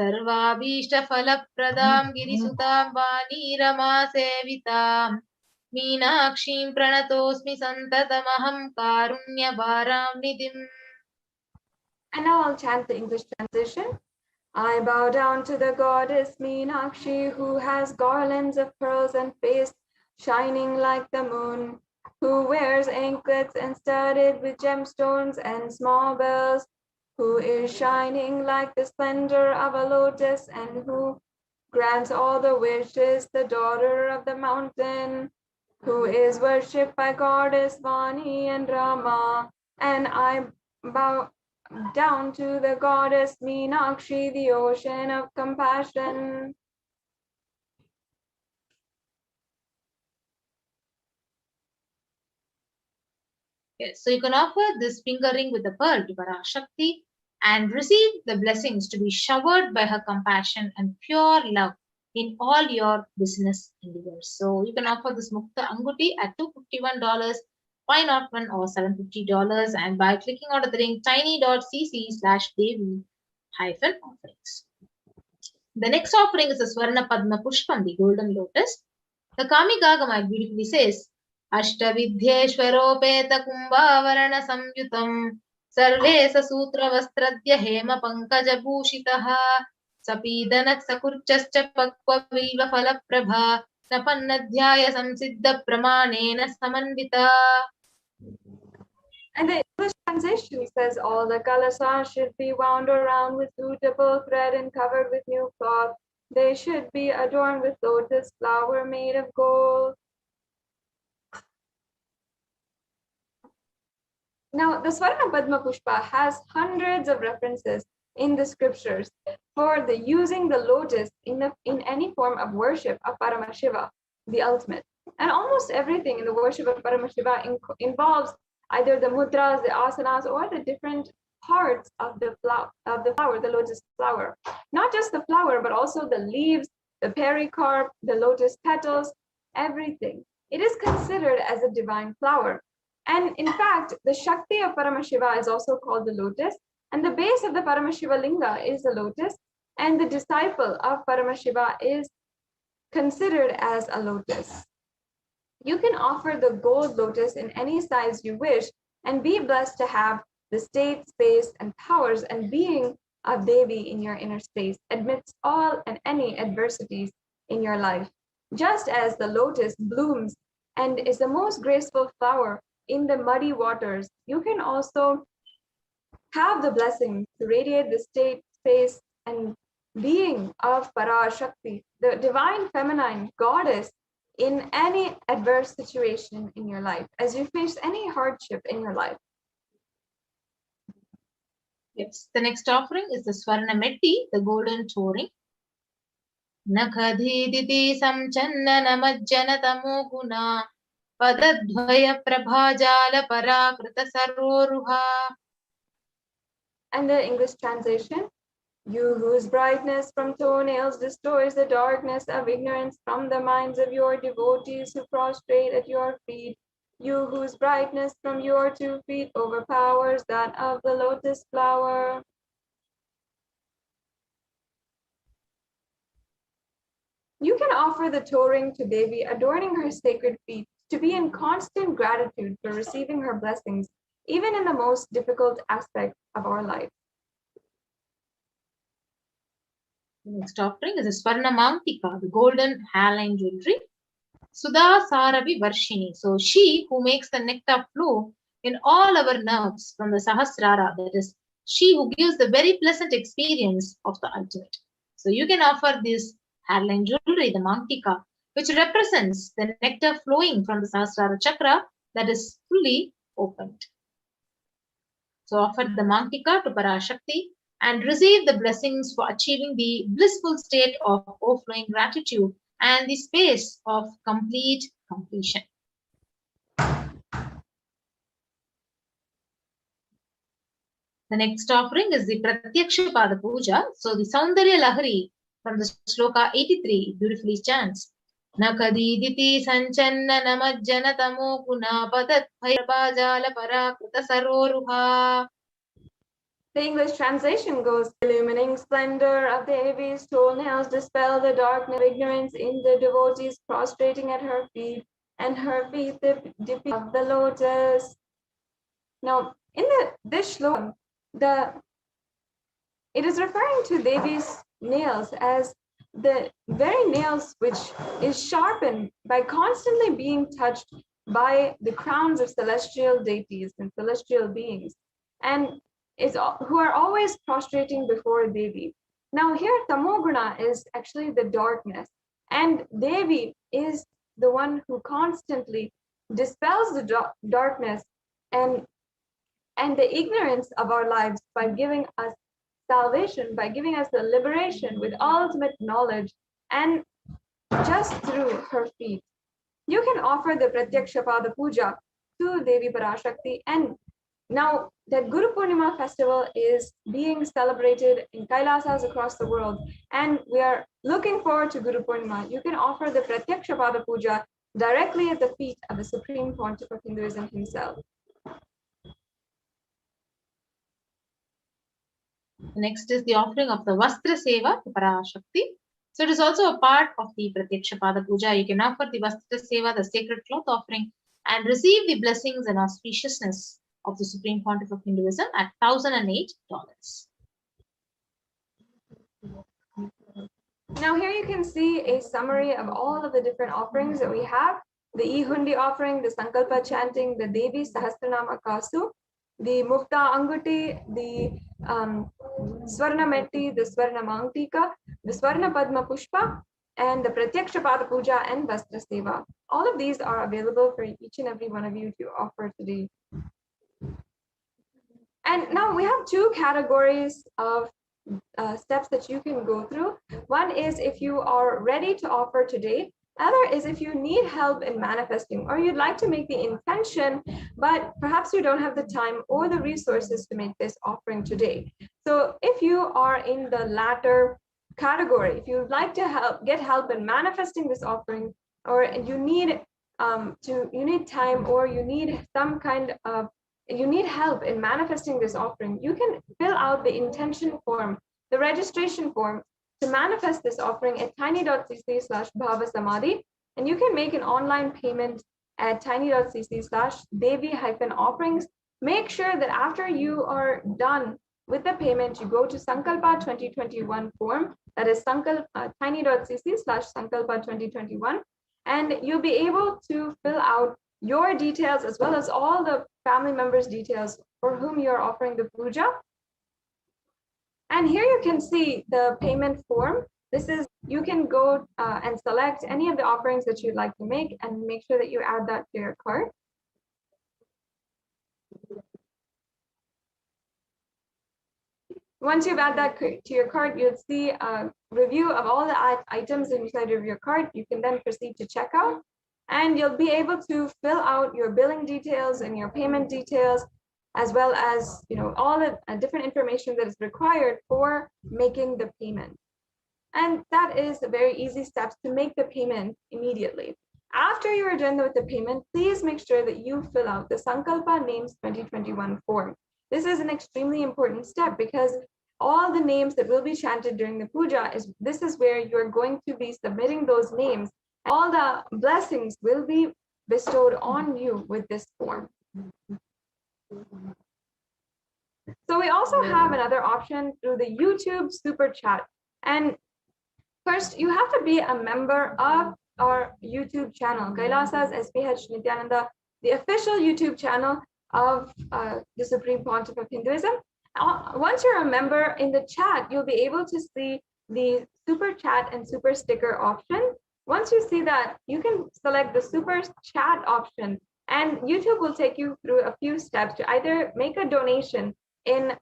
Sarvabhishta Falapradam Girisutam Vani Rama Sevitam Meenakshim Pranatosmi Santatamaham Karunya Bharam Nidhim. And now I'll chant the English translation. I bow down to the goddess Meenakshi, who has garlands of pearls and face shining like the moon, who wears anklets and studded with gemstones and small bells, who is shining like the splendor of a lotus, and who grants all the wishes, the daughter of the mountain, who is worshipped by goddess Vani and Rama. And I bow down to the goddess Meenakshi, the ocean of compassion. Yes, so you can offer this finger ring with a pearl to Parashakti and receive the blessings to be showered by her compassion and pure love in all your business endeavors. So you can offer this Mukta Anguti at $251, $501, or $750, and by clicking on the link tiny.cc/Devi-offerings. The next offering is the Swarna Padma Pushpam, the golden lotus. The Kamikagama beautifully says, Ashtavidhyeshwaropeta Kumbhavarana Samyutam Sarve Sasutra Vastradya Hema Pankaja Bhushitaha Sapidanak Sakurchascha Pakwa Vilva Phala Prabha Napannadhyaya Samsiddha Pramanena Samanvita. And the English translation says, all the kalasas should be wound around with suitable thread and covered with new cloth. They should be adorned with lotus flower made of gold. Now, the Swarna Padma Pushpa has hundreds of references in the scriptures for the using the lotus in any form of worship of Paramashiva, the ultimate. And almost everything in the worship of Paramashiva involves either the mudras, the asanas, or the different parts of the flower, the lotus flower. Not just the flower, but also the leaves, the pericarp, the lotus petals, everything. it is considered as a divine flower. And in fact, the Shakti of Paramashiva is also called the lotus, and the base of the Paramashiva linga is the lotus, and the disciple of Paramashiva is considered as a lotus. You can offer the gold lotus in any size you wish and be blessed to have the state, space, and powers and being of Devi in your inner space amidst all and any adversities in your life. Just as the lotus blooms and is the most graceful flower in the muddy waters, you can also have the blessing to radiate the state, space, and being of Parashakti, the divine feminine goddess, in any adverse situation in your life, as you face any hardship in your life. Yes, the next offering is the Swarna Metti, the golden touring. Nakhadhiditi samchanna namajjana tamo guna padadvaya prabhajala parakrita sarvoruha. And the English translation: you whose brightness from toenails destroys the darkness of ignorance from the minds of your devotees who prostrate at your feet, you whose brightness from your 2 feet overpowers that of the lotus flower. You can offer the toe ring to Devi, adorning her sacred feet, to be in constant gratitude for receiving her blessings, even in the most difficult aspect of our life. The next offering is a Swarna Mantika, the golden hairline jewelry. Sudha Saravi Varshini. So she who makes the nectar flow in all our nerves from the Sahasrara, that is, she who gives the very pleasant experience of the ultimate. So you can offer this hairline jewelry, the Mantika, which represents the nectar flowing from the Sahasrara chakra that is fully opened. So offer the Mantika to Parashakti and receive the blessings for achieving the blissful state of overflowing gratitude and the space of complete completion. The next offering is the Pratyaksha Pada Puja. So the Saundarya Lahari from the Shloka 83 beautifully chants. Nakadiditi sanchanna namajjana tamo guna padat bhairabhajala parakrita saroruha. The English translation goes: illumining splendor of Devi's toenails dispel the darkness of ignorance in the devotees prostrating at her feet, and her feet dipping of the lotus. Now, in this shloka, it is referring to Devi's nails as the very nails which is sharpened by constantly being touched by the crowns of celestial deities and celestial beings, and who are always prostrating before Devi. Now here, Tamoguna is actually the darkness, and Devi is the one who constantly dispels the darkness and the ignorance of our lives by giving us salvation, by giving us the liberation with ultimate knowledge, and just through her feet. You can offer the Pratyaksha Pada Puja to Devi Parashakti. And now that Guru Purnima festival is being celebrated in Kailasas across the world, and we are looking forward to Guru Purnima, you can offer the Pratyaksha Pada Puja directly at the feet of the Supreme Pontiff of Hinduism himself. Next is the offering of the Vastra Seva to Parashakti. So it is also a part of the Pratyaksha Pada Puja. You can offer the Vastra Seva, the sacred cloth offering, and receive the blessings and auspiciousness of the Supreme Pontiff of Hinduism at $1,008. Now here you can see a summary of all of the different offerings that we have. The Ihundi offering, the Sankalpa chanting, the Devi Sahasranama Kasu, the Mukta Anguti, the Swarna Metti, the Swarna Mantika, the Swarna Padma Pushpa, and the Pratyaksha Pada Puja and Vastra Seva. All of these are available for each and every one of you to offer today. And now we have two categories of steps that you can go through. One is if you are ready to offer today. Other is if you need help in manifesting, or you'd like to make the intention, but perhaps you don't have the time or the resources to make this offering today. So if you are in the latter category, if you'd like to get help in manifesting this offering, or you need you need time, or you need some kind of, you need help in manifesting this offering, you can fill out the intention form, the registration form to manifest this offering at tiny.cc/bhavasamadhi, and you can make an online payment at tiny.cc/devi-offerings. Make sure that after you are done with the payment, you go to Sankalpa 2021 form, that is tiny.cc/Sankalpa 2021, and you'll be able to fill out your details as well as all the family members' details for whom you're offering the puja. And here you can see the payment form. This is, you can go and select any of the offerings that you'd like to make and make sure that you add that to your cart. Once you've added that to your cart, you'll see a review of all the items inside of your cart. You can then proceed to checkout, and you'll be able to fill out your billing details and your payment details, as well as, you know, all the different information that is required for making the payment. And that is a very easy steps to make the payment immediately. After you are done with the payment, please make sure that you fill out the Sankalpa Names 2021 form. This is an extremely important step because all the names that will be chanted during the puja this is where you're going to be submitting those names. All the blessings will be bestowed on you with this form. So we also have another option through the YouTube Super Chat. And first, you have to be a member of our YouTube channel, Kailasa's HDH Nithyananda, the official YouTube channel of the Supreme Pontiff of Hinduism. Once you're a member, in the chat, you'll be able to see the super chat and super sticker option. Once you see that, you can select the super chat option, and YouTube will take you through a few steps to either make a donation in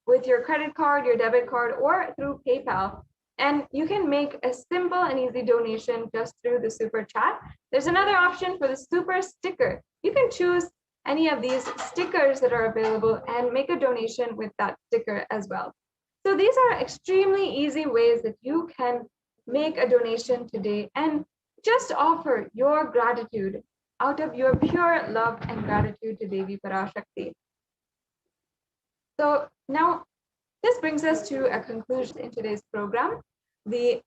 with your credit card, your debit card, or through PayPal. And you can make a simple and easy donation just through the super chat. There's another option for the super sticker. You can choose any of these stickers that are available and make a donation with that sticker as well. So these are extremely easy ways that you can make a donation today and just offer your gratitude out of your pure love and gratitude to Devi Parashakti. So now this brings us to a conclusion in today's program, the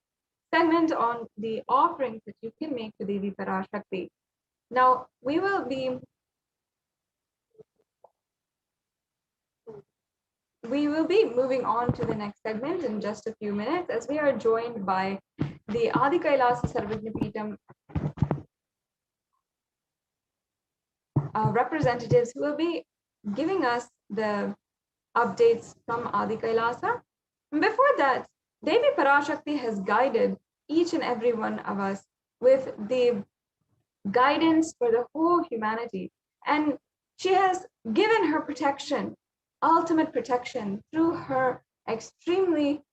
segment on the offerings that you can make to Devi Parashakti. Now we will be moving on to the next segment in just a few minutes, as we are joined by the Adi Kailasa Sarvajnapeetham representatives who will be giving us the updates from Adi Kailasa. And before that, Devi Parashakti has guided each and every one of us with the guidance for the whole humanity. And she has given her protection, ultimate protection, through her extremely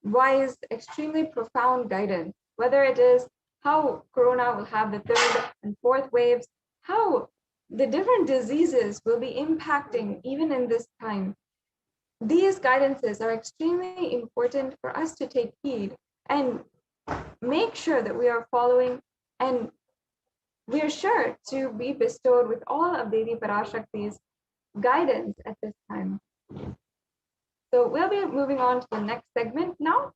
wise, extremely profound guidance, whether it is how Corona will have the third and fourth waves, how the different diseases will be impacting even in this time. These guidances are extremely important for us to take heed and make sure that we are following, and we are sure to be bestowed with all of Devi Parashakti's guidance at this time. So we'll be moving on to the next segment now.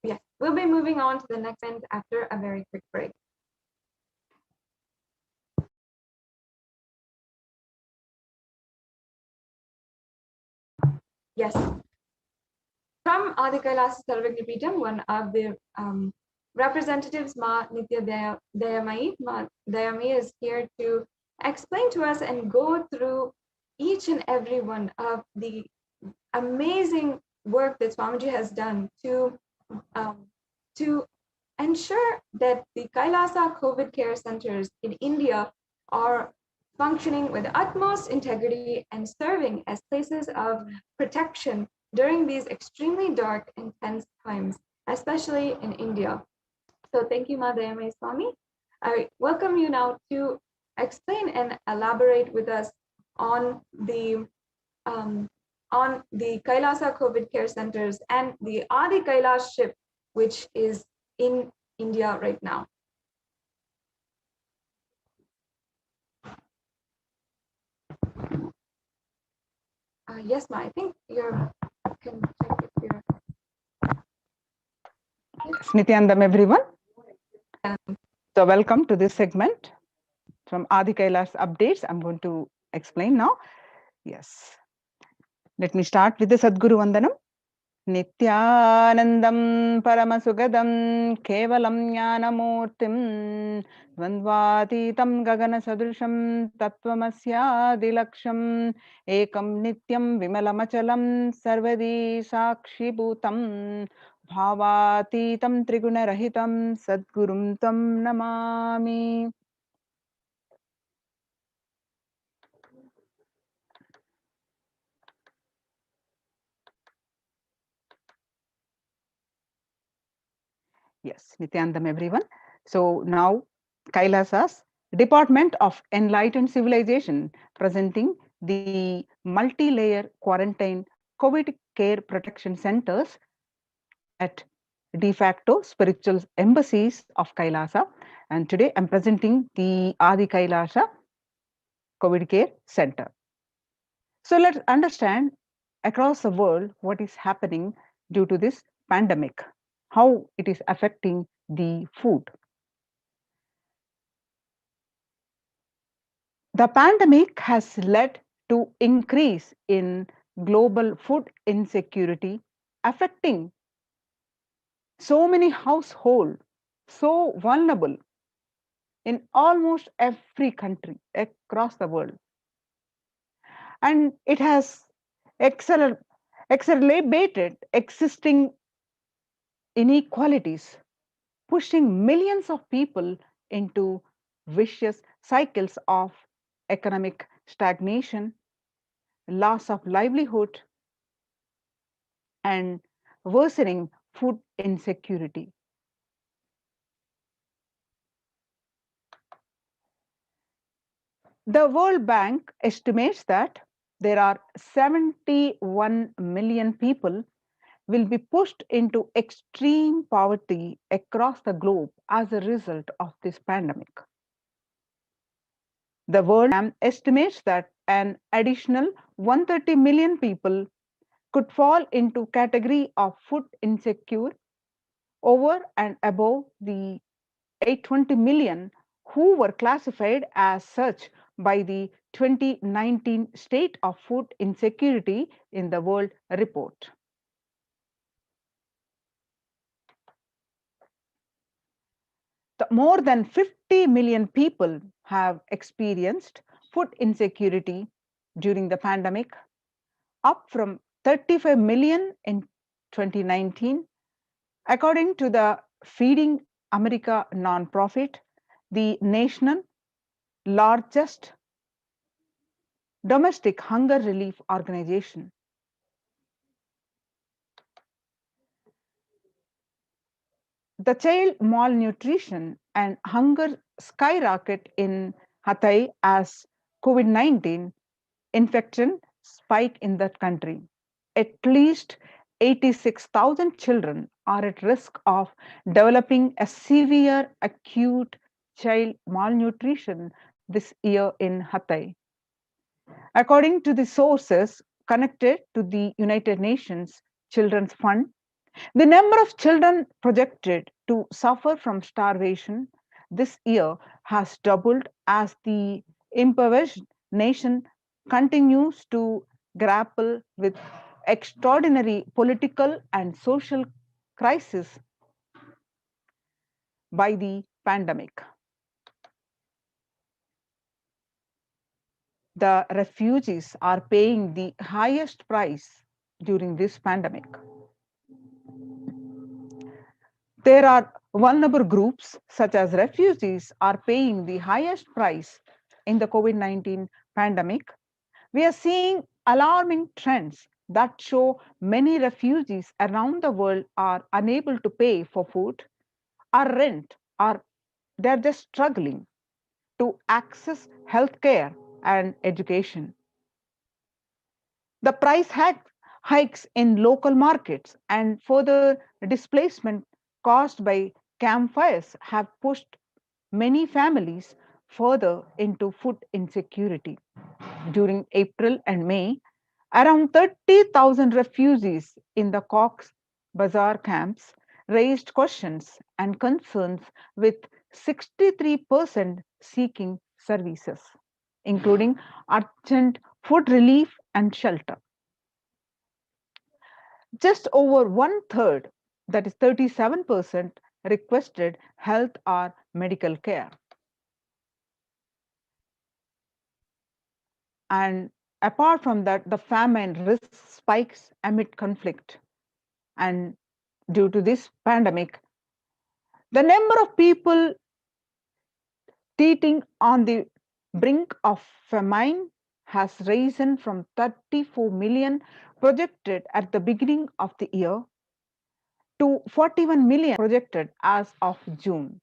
Yes, we'll be moving on to the next segment after a very quick break. Yes. From Adi Kailasa Sarvajnapeetham, one of the representatives, Ma Nitya Dayamayi. Ma Dayamayi is here to explain to us and go through each and every one of the amazing work that Swamiji has done to ensure that the Kailasa COVID care centers in India are functioning with utmost integrity and serving as places of protection during these extremely dark and tense times, especially in India. So thank you, Madhyamay Swami. I welcome you now to explain and elaborate with us on the on the Kailasa COVID care centers and the Adi Kailash ship, which is in India right now. Yes, Ma, I think you can check if you're. Nithyanandam, everyone. So welcome to this segment from Adi Kailash updates. I'm going to explain now. Yes. Let me start with the Sadguru Vandanam. Nithyanandam Paramashivoham Kevalam Jnanamurtim Dvandvatitam Gagana Sadrisham Tattvamasya Dilaksham Ekam Nityam Vimalamachalam Sarvadi Sakshi Bhutam Bhavatitam Triguna Rahitam Sadgurum Tam Namami. Yes, Nithyanandam, everyone. So now Kailasa's Department of Enlightened Civilization presenting the multi-layer quarantine COVID care protection centers at de facto spiritual embassies of Kailasa. And today I'm presenting the Adi Kailasa COVID care center. So let's understand across the world what is happening due to this pandemic, how it is affecting the food. The pandemic has led to increase in global food insecurity, affecting so many households, so vulnerable in almost every country across the world. And it has exacerbated existing inequalities, pushing millions of people into vicious cycles of economic stagnation, loss of livelihood, and worsening food insecurity. The World Bank estimates that there are 71 million people will be pushed into extreme poverty across the globe as a result of this pandemic. The World Bank estimates that an additional 130 million people could fall into category of food insecure over and above the 820 million who were classified as such by the 2019 State of Food Insecurity in the World report. More than 50 million people have experienced food insecurity during the pandemic, up from 35 million in 2019. According to the Feeding America nonprofit, the national largest domestic hunger relief organization. The child malnutrition and hunger skyrocket in Hatay as COVID-19 infection spike in that country. At least 86,000 children are at risk of developing a severe acute child malnutrition this year in Hatay. According to the sources connected to the United Nations Children's Fund, the number of children projected to suffer from starvation this year has doubled as the impoverished nation continues to grapple with extraordinary political and social crisis by the pandemic. The refugees are paying the highest price during this pandemic. There are vulnerable groups such as refugees are paying the highest price in the COVID-19 pandemic. We are seeing alarming trends that show many refugees around the world are unable to pay for food or rent, or they're just struggling to access healthcare and education. The price hikes in local markets and further displacement caused by campfires have pushed many families further into food insecurity. During April and May, around 30,000 refugees in the Cox's Bazar camps raised questions and concerns, with 63% seeking services, including urgent food relief and shelter. Just over one third, that is 37%, requested health or medical care. And apart from that, the famine risk spikes amid conflict. And due to this pandemic, the number of people teetering on the brink of famine has risen from 34 million projected at the beginning of the year to 41 million projected as of June.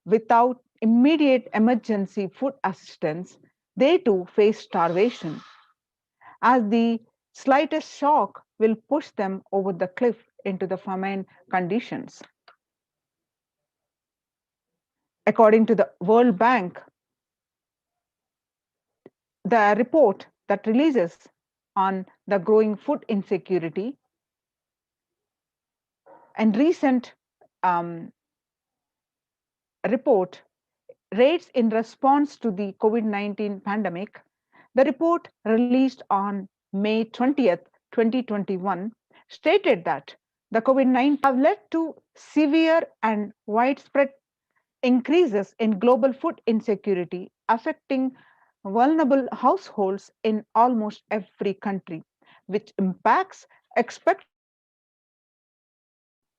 Without immediate emergency food assistance, they too face starvation, as the slightest shock will push them over the cliff into the famine conditions. According to the World Bank, the report that releases on the growing food insecurity and recent report rates in response to the COVID-19 pandemic, the report released on May 20th, 2021, stated that the COVID-19 have led to severe and widespread increases in global food insecurity, affecting vulnerable households in almost every country, which impacts expected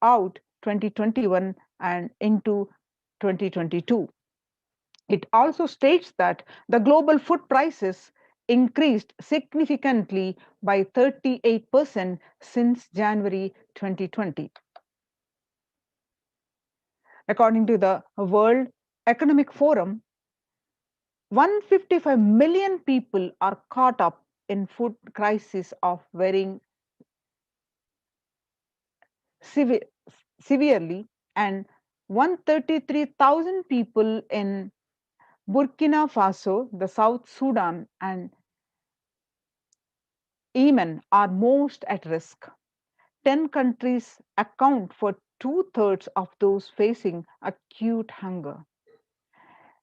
throughout 2021 and into 2022. It also states that the global food prices increased significantly by 38% since January 2020. According to the World Economic Forum, 155 million people are caught up in food crisis of varying severely, and 133,000 people in Burkina Faso, the South Sudan, and Yemen are most at risk. 10 countries account for two-thirds of those facing acute hunger.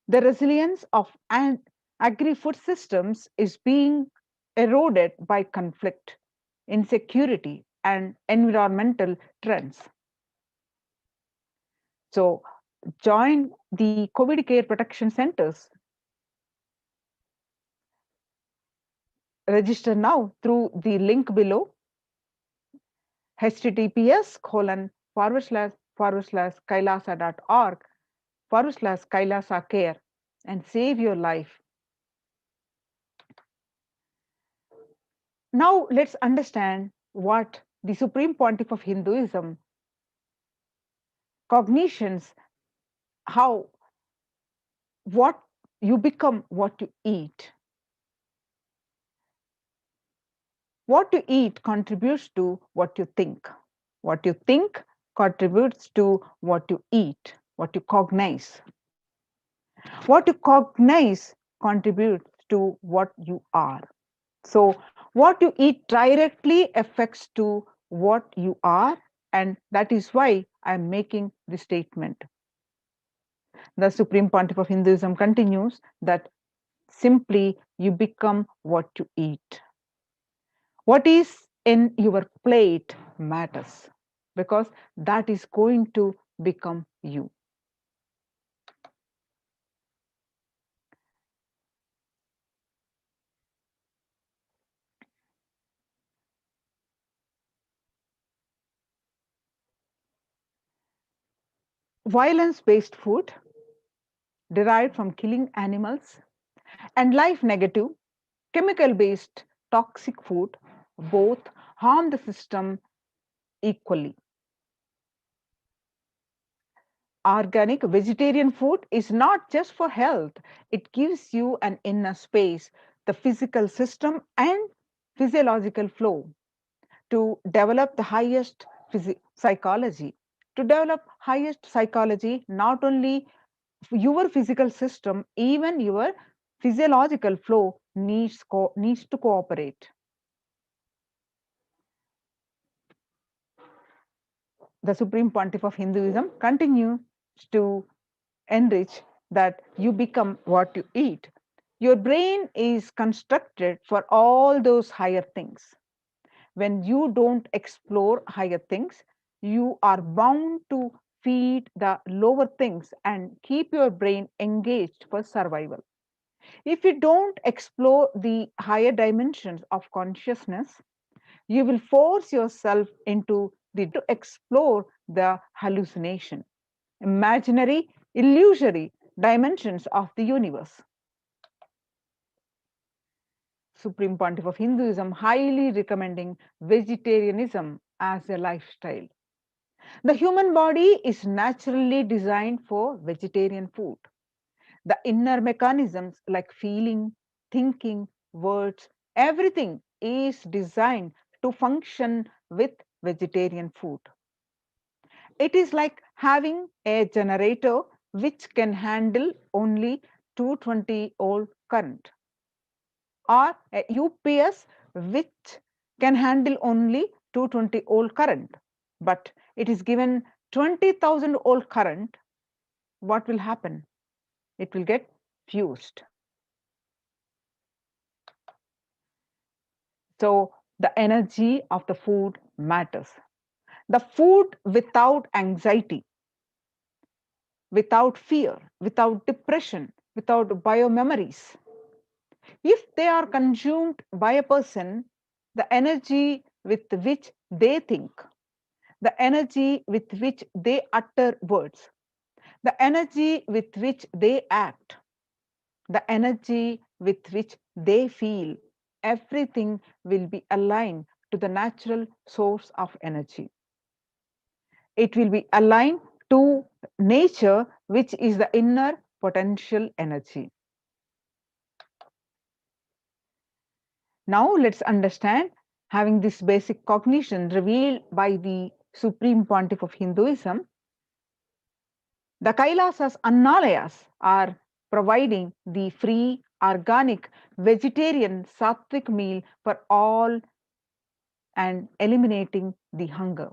The resilience of agri-food systems is being eroded by conflict, insecurity, and environmental trends. So, join the COVID Care Protection Centers. Register now through the link below, https://kailasa.org/kailasa care, and save your life. Now let's understand what the Supreme Pontiff of Hinduism cognitions, how what you become what you eat. What you eat contributes to what you think. What you think contributes to what you eat, what you cognize. What you cognize contributes to what you are. So what you eat directly affects to what you are, and that is why I am making this statement. The Supreme Pontiff of Hinduism continues that simply you become what you eat. What is in your plate matters, because that is going to become you. Violence-based food derived from killing animals, and life negative, chemical-based toxic food both harm the system equally. Organic vegetarian food is not just for health, it gives you an inner space, the physical system, and physiological flow, to develop the highest psychology. To develop highest psychology, not only your physical system, even your physiological flow needs to cooperate. The Supreme Pontiff of Hinduism continues to enrich that you become what you eat. Your brain is constructed for all those higher things. When you don't explore higher things, you are bound to feed the lower things and keep your brain engaged for survival. If you don't explore the higher dimensions of consciousness, you will force yourself into the to explore the hallucination, imaginary, illusory dimensions of the universe. Supreme Pontiff of Hinduism highly recommending vegetarianism as a lifestyle. The human body is naturally designed for vegetarian food. The inner mechanisms like feeling, thinking, words, everything is designed to function with vegetarian food. It is like having a generator which can handle only 220-volt current, or a UPS which can handle only 220-volt current. But it is given 20,000-volt current, what will happen? It will get fused. So the energy of the food matters. The food without anxiety, without fear, without depression, without biomemories, if they are consumed by a person, the energy with which they think, the energy with which they utter words, the energy with which they act, the energy with which they feel, everything will be aligned to the natural source of energy. It will be aligned to nature, which is the inner potential energy. Now let's understand, having this basic cognition revealed by the Supreme Pontiff of Hinduism, the Kailasas Annalayas are providing the free, organic, vegetarian, sattvic meal for all and eliminating the hunger.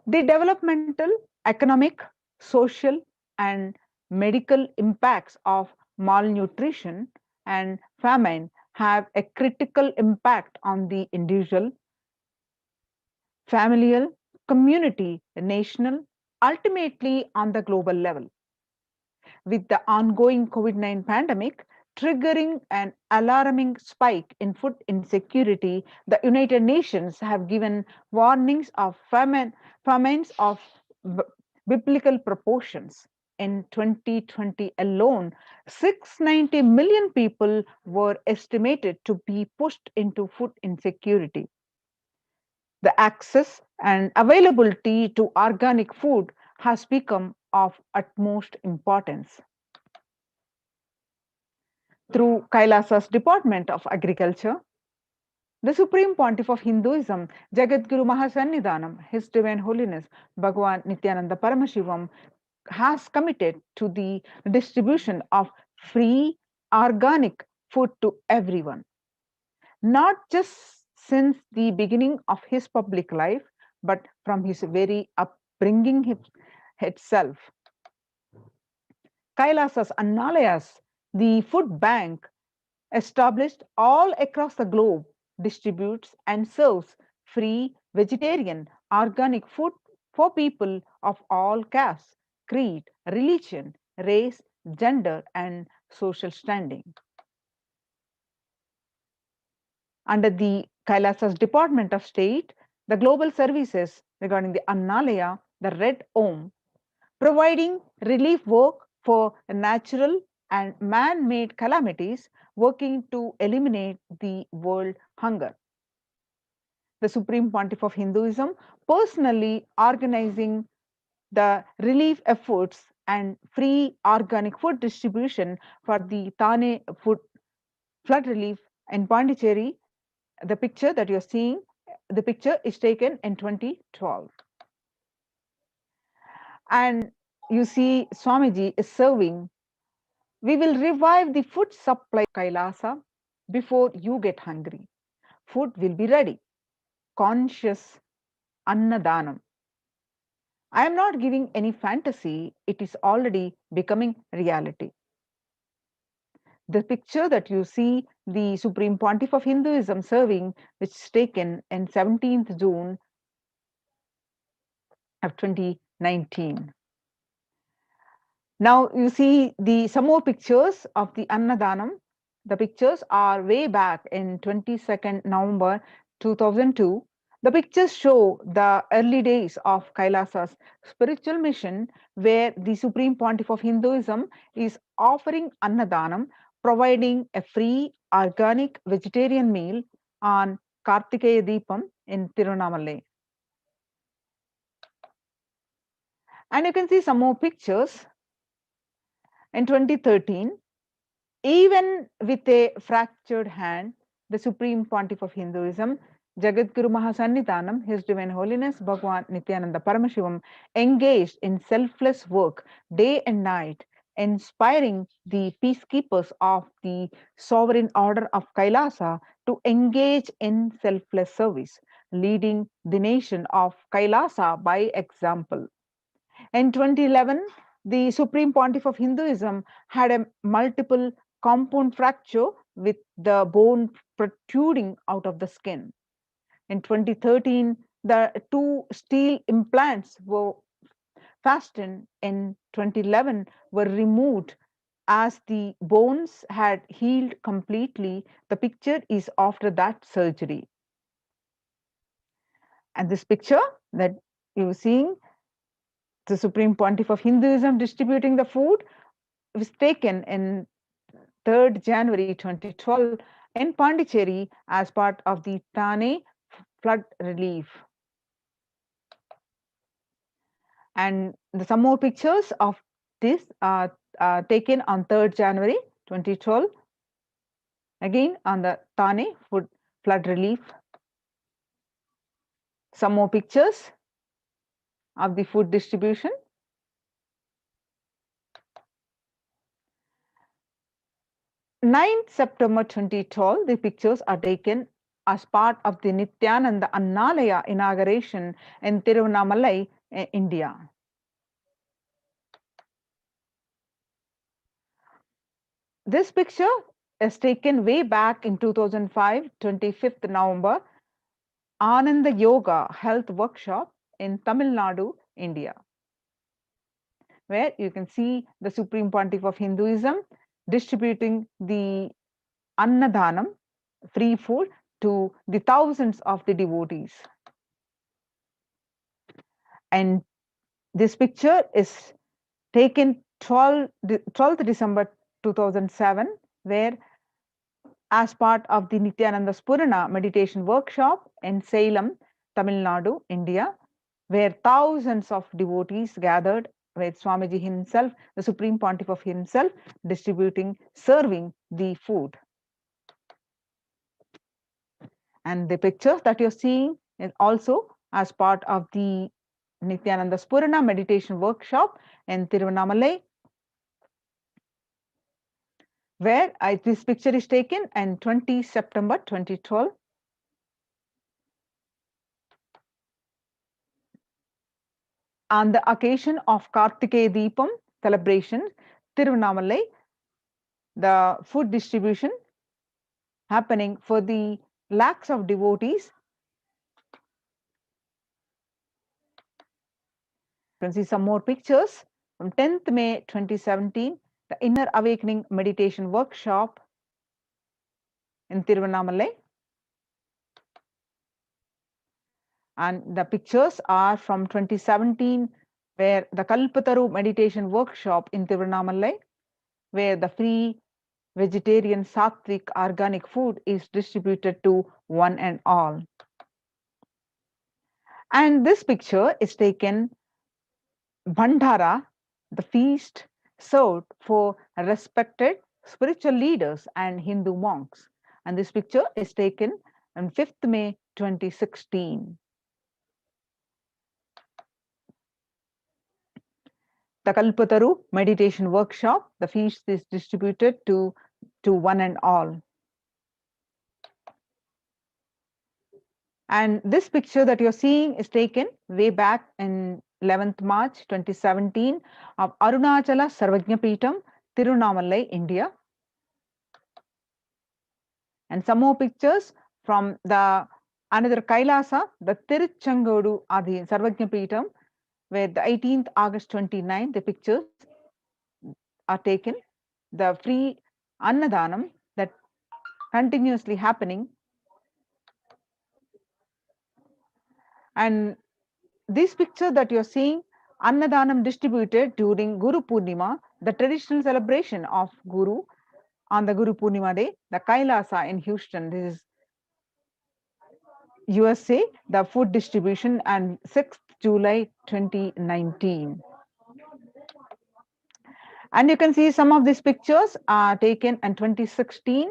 The developmental, economic, social, and medical impacts of malnutrition and famine have a critical impact on the individual, familial, community, national, ultimately on the global level. With the ongoing COVID-19 pandemic triggering an alarming spike in food insecurity, the United Nations have given warnings of famines of biblical proportions. In 2020 alone, 690 million people were estimated to be pushed into food insecurity. The access and availability to organic food has become of utmost importance. Through Kailasa's Department of Agriculture, the Supreme Pontiff of Hinduism, Jagadguru Mahasannidhanam, His Divine Holiness Bhagavan Nithyananda Paramashivam, has committed to the distribution of free organic food to everyone, not just since the beginning of his public life, but from his very upbringing itself. Kailasas Annalayas, the food bank established all across the globe, distributes and serves free vegetarian organic food for people of all castes, creed, religion, race, gender, and social standing. Under the Kailasas Department of State, the global services regarding the Annalaya, the Red Om, providing relief work for natural and man-made calamities, working to eliminate the world hunger. The Supreme Pontiff of Hinduism personally organizing the relief efforts and free organic food distribution for the Thane food flood relief in Pondicherry. The picture that you're seeing, the picture is taken in 2012. And you see Swamiji is serving. We will revive the food supply Kailasa before you get hungry. Food will be ready. Conscious Annadanam. I am not giving any fantasy, it is already becoming reality. The picture that you see, the Supreme Pontiff of Hinduism serving, which is taken in 17th June of 2019. Now you see some more pictures of the Annadanam. The pictures are way back in 22nd November 2002. The pictures show the early days of Kailasa's spiritual mission, where the Supreme Pontiff of Hinduism is offering Annadanam, providing a free organic vegetarian meal on Kartikeya Deepam in Tiruvannamalai. And you can see some more pictures. In 2013, even with a fractured hand, the Supreme Pontiff of Hinduism, Jagadguru Mahasannidhanam, His Divine Holiness Bhagwan Nithyananda Paramashivam, engaged in selfless work day and night, inspiring the peacekeepers of the Sovereign Order of Kailasa to engage in selfless service, leading the nation of Kailasa by example. In 2011, the Supreme Pontiff of Hinduism had a multiple compound fracture with the bone protruding out of the skin. In 2013, the two steel implants were fastened. In 2011, were removed as the bones had healed completely. The picture is after that surgery. And this picture that you're seeing, the Supreme Pontiff of Hinduism distributing the food, was taken in 3rd January 2012 in Pondicherry as part of the Thane flood relief. And some more pictures of this are taken on 3rd January 2012, again on the Thane flood relief. Some more pictures of the food distribution. 9th September 2012, the pictures are taken as part of the Nithyananda Annalaya inauguration in Tiruvannamalai, India. This picture is taken way back in 2005, 25th November, Ananda Yoga Health Workshop in Tamil Nadu, India, where you can see the Supreme Pontiff of Hinduism distributing the Annadanam, free food, to the thousands of the devotees. And this picture is taken 12th December 2007, where as part of the Nithyananda Spurana meditation workshop in Salem, Tamil Nadu, India, where thousands of devotees gathered with Swamiji himself, the Supreme Pontiff of himself, serving the food. And the pictures that you're seeing is also as part of the Nithyananda Spurana meditation workshop in Tiruvannamalai, where this picture is taken on 20 September 2012. On the occasion of Kartikeya Deepam celebration, Tiruvannamalai, the food distribution happening for the lakhs of devotees. You can see some more pictures from 10th May 2017, the Inner Awakening Meditation Workshop in Tiruvannamalai. And the pictures are from 2017, where the Kalpataru Meditation Workshop in Tiruvannamalai, where the free vegetarian sattvic organic food is distributed to one and all. And this picture is taken Bhandara the feast served for respected spiritual leaders and Hindu monks. And this picture is taken on 5th May 2016. The Kalpataru meditation workshop, the feast is distributed to one and all. And this picture that you're seeing is taken way back in 11th March 2017 of Arunachala Sarvajnapeetham, Tirunamalai, India. And some more pictures from the another Kailasa, the Tiruchangodu Adi Sarvajnapeetham, where the 18th August 29, the pictures are taken. The free Annadanam that continuously happening. And this picture that you're seeing, Annadanam distributed during Guru Purnima, the traditional celebration of Guru on the Guru Purnima day, the Kailasa in Houston. This is USA, the food distribution, and 6th July 2019. And you can see some of these pictures are taken in 2016,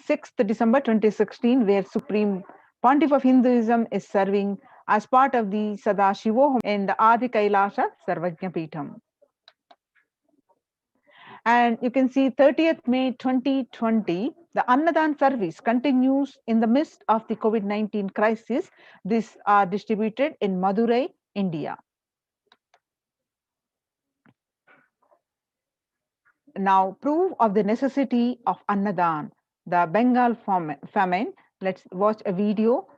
6th December 2016, where Supreme Pontiff of Hinduism is serving as part of the Sadashivoham in the Adi Kailasa Sarvajnapeetham. And you can see 30th May 2020, the Annadan service continues in the midst of the COVID-19 crisis. These are distributed in Madurai, India. Now, proof of the necessity of Annadan, the Bengal famine. Let's watch a video,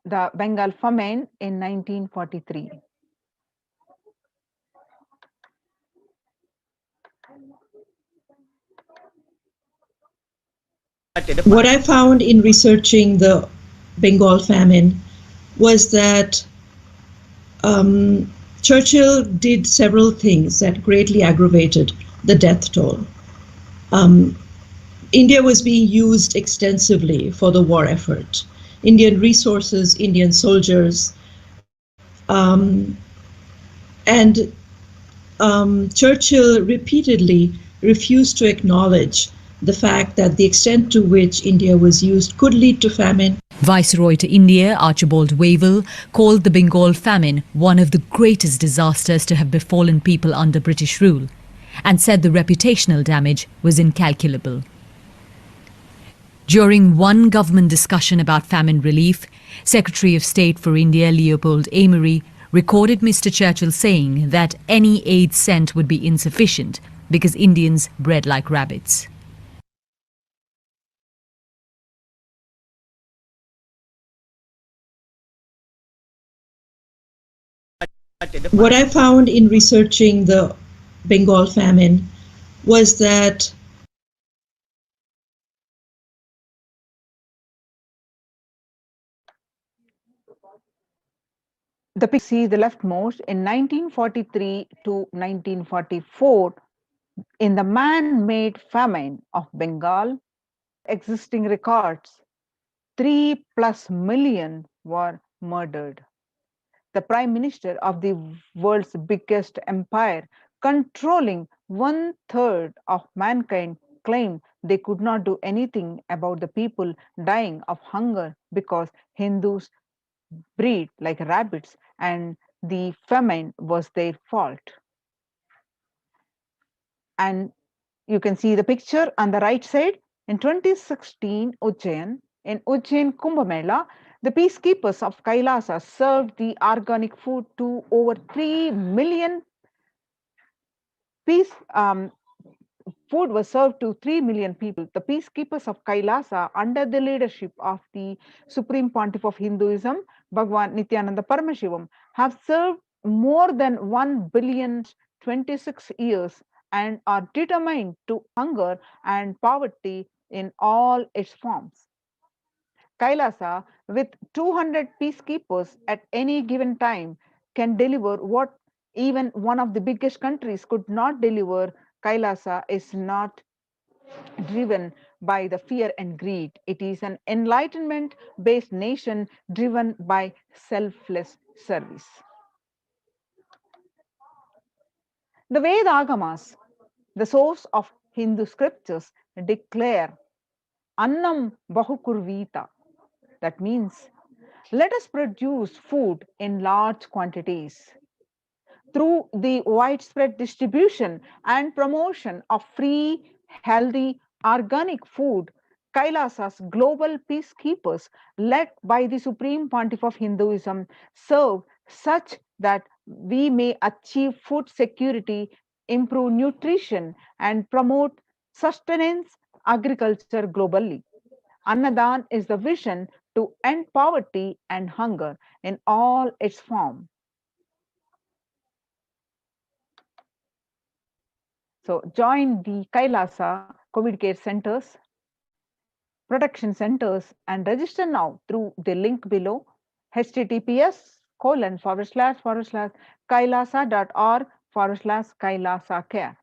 the Bengal famine in 1943. What I found in researching the Bengal famine was that Churchill did several things that greatly aggravated the death toll. India was being used extensively for the war effort. Indian resources, Indian soldiers, and Churchill repeatedly refused to acknowledge the fact that the extent to which India was used could lead to famine. Viceroy to India, Archibald Wavell, called the Bengal famine one of the greatest disasters to have befallen people under British rule, and said the reputational damage was incalculable. During one government discussion about famine relief, Secretary of State for India Leopold Amery recorded Mr. Churchill saying that any aid sent would be insufficient because Indians bred like rabbits. What I found in researching the Bengal famine was that The picture see the leftmost in 1943 to 1944, in the man-made famine of Bengal, existing records, 3+ million were murdered. The Prime Minister of the world's biggest empire, controlling 1/3 of mankind, claimed they could not do anything about the people dying of hunger because Hindus breed like rabbits and the famine was their fault. And you can see the picture on the right side. In 2016 Ujjain, in Ujjain Kumbh Mela, the peacekeepers of Kailasa served the organic food to over 3 million food was served to 3 million people. The peacekeepers of Kailasa, under the leadership of the Supreme Pontiff of Hinduism, Bhagwan Nithyananda Paramashivam, have served more than 1 billion 26 years and are determined to hunger and poverty in all its forms. Kailasa, with 200 peacekeepers at any given time, can deliver what even one of the biggest countries could not deliver. Kailasa is not driven by the fear and greed. It is an enlightenment-based nation driven by selfless service. The Vedagamas, the source of Hindu scriptures, declare Annam Bahukurvita. That means, let us produce food in large quantities. Through the widespread distribution and promotion of free, healthy, organic food, Kailasa's global peacekeepers, led by the Supreme Pontiff of Hinduism, serve such that we may achieve food security, improve nutrition, and promote sustenance agriculture globally. Annadan is the vision to end poverty and hunger in all its forms. So join the Kailasa COVID care centers, protection centers, and register now through the link below https://kailasa.org/kailasa care.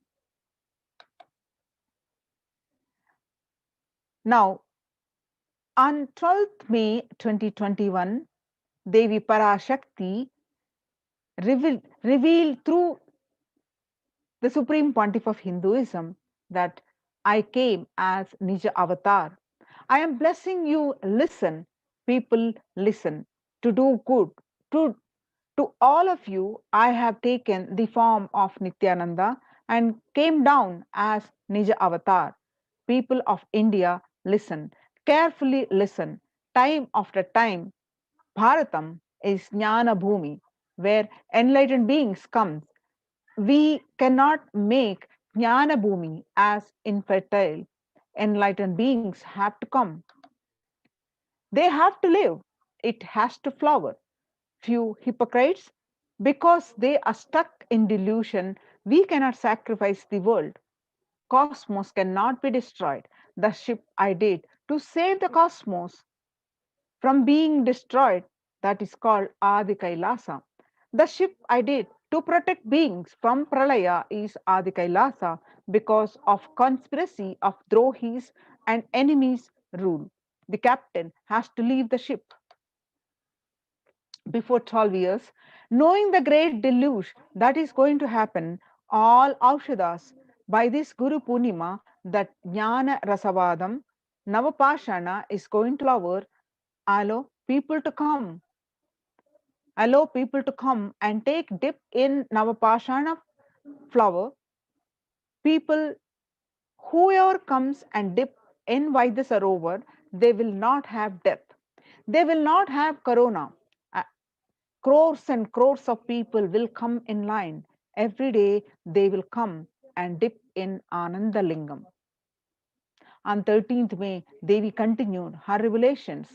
Now, on 12th May 2021, Devi Parashakti revealed through the Supreme Pontiff of Hinduism that I came as Nija Avatar. I am blessing you, listen, people, listen, to do good. To, to all of you, I have taken the form of Nithyananda and came down as Nija Avatar. People of India, listen, carefully listen. Time after time, Bharatam is Jnana Bhumi, where enlightened beings come. We cannot make Jnana Bhumi as infertile. Enlightened beings have to come. They have to live. It has to flower. Few hypocrites, because they are stuck in delusion, we cannot sacrifice the world. Cosmos cannot be destroyed. The ship I did to save the cosmos from being destroyed, that is called Adi Kailasa. The ship I did to protect beings from Pralaya is Adi Kailasa because of conspiracy of Drohis and enemies rule. The captain has to leave the ship before 12 years, knowing the great deluge that is going to happen, all Aushadas by this Guru Purnima that Jnana Rasavadam, Navapashana is going to flower, allow people to come. Allow people to come and take dip in Navapashana flower. People, whoever comes and dip in Vaidya Sarovar, they will not have death. They will not have corona. Crores and crores of people will come in line. Every day they will come and dip in Ananda Lingam. On 13th May, Devi continued her revelations.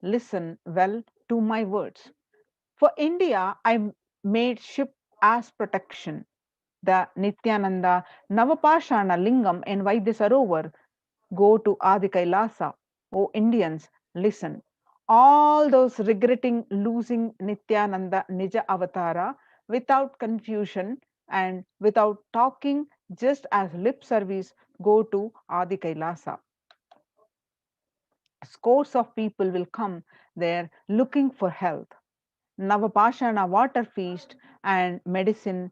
Listen well to my words. For India, I made ship as protection. The Nithyananda Navapashana Lingam in Vaidya Sarovar go to Adi Kailasa. O Indians, listen. All those regretting losing Nithyananda Nija Avatara without confusion and without talking, just as lip service, go to Adi Kailasa. Scores of people will come there looking for health. Navapashana water feast and medicine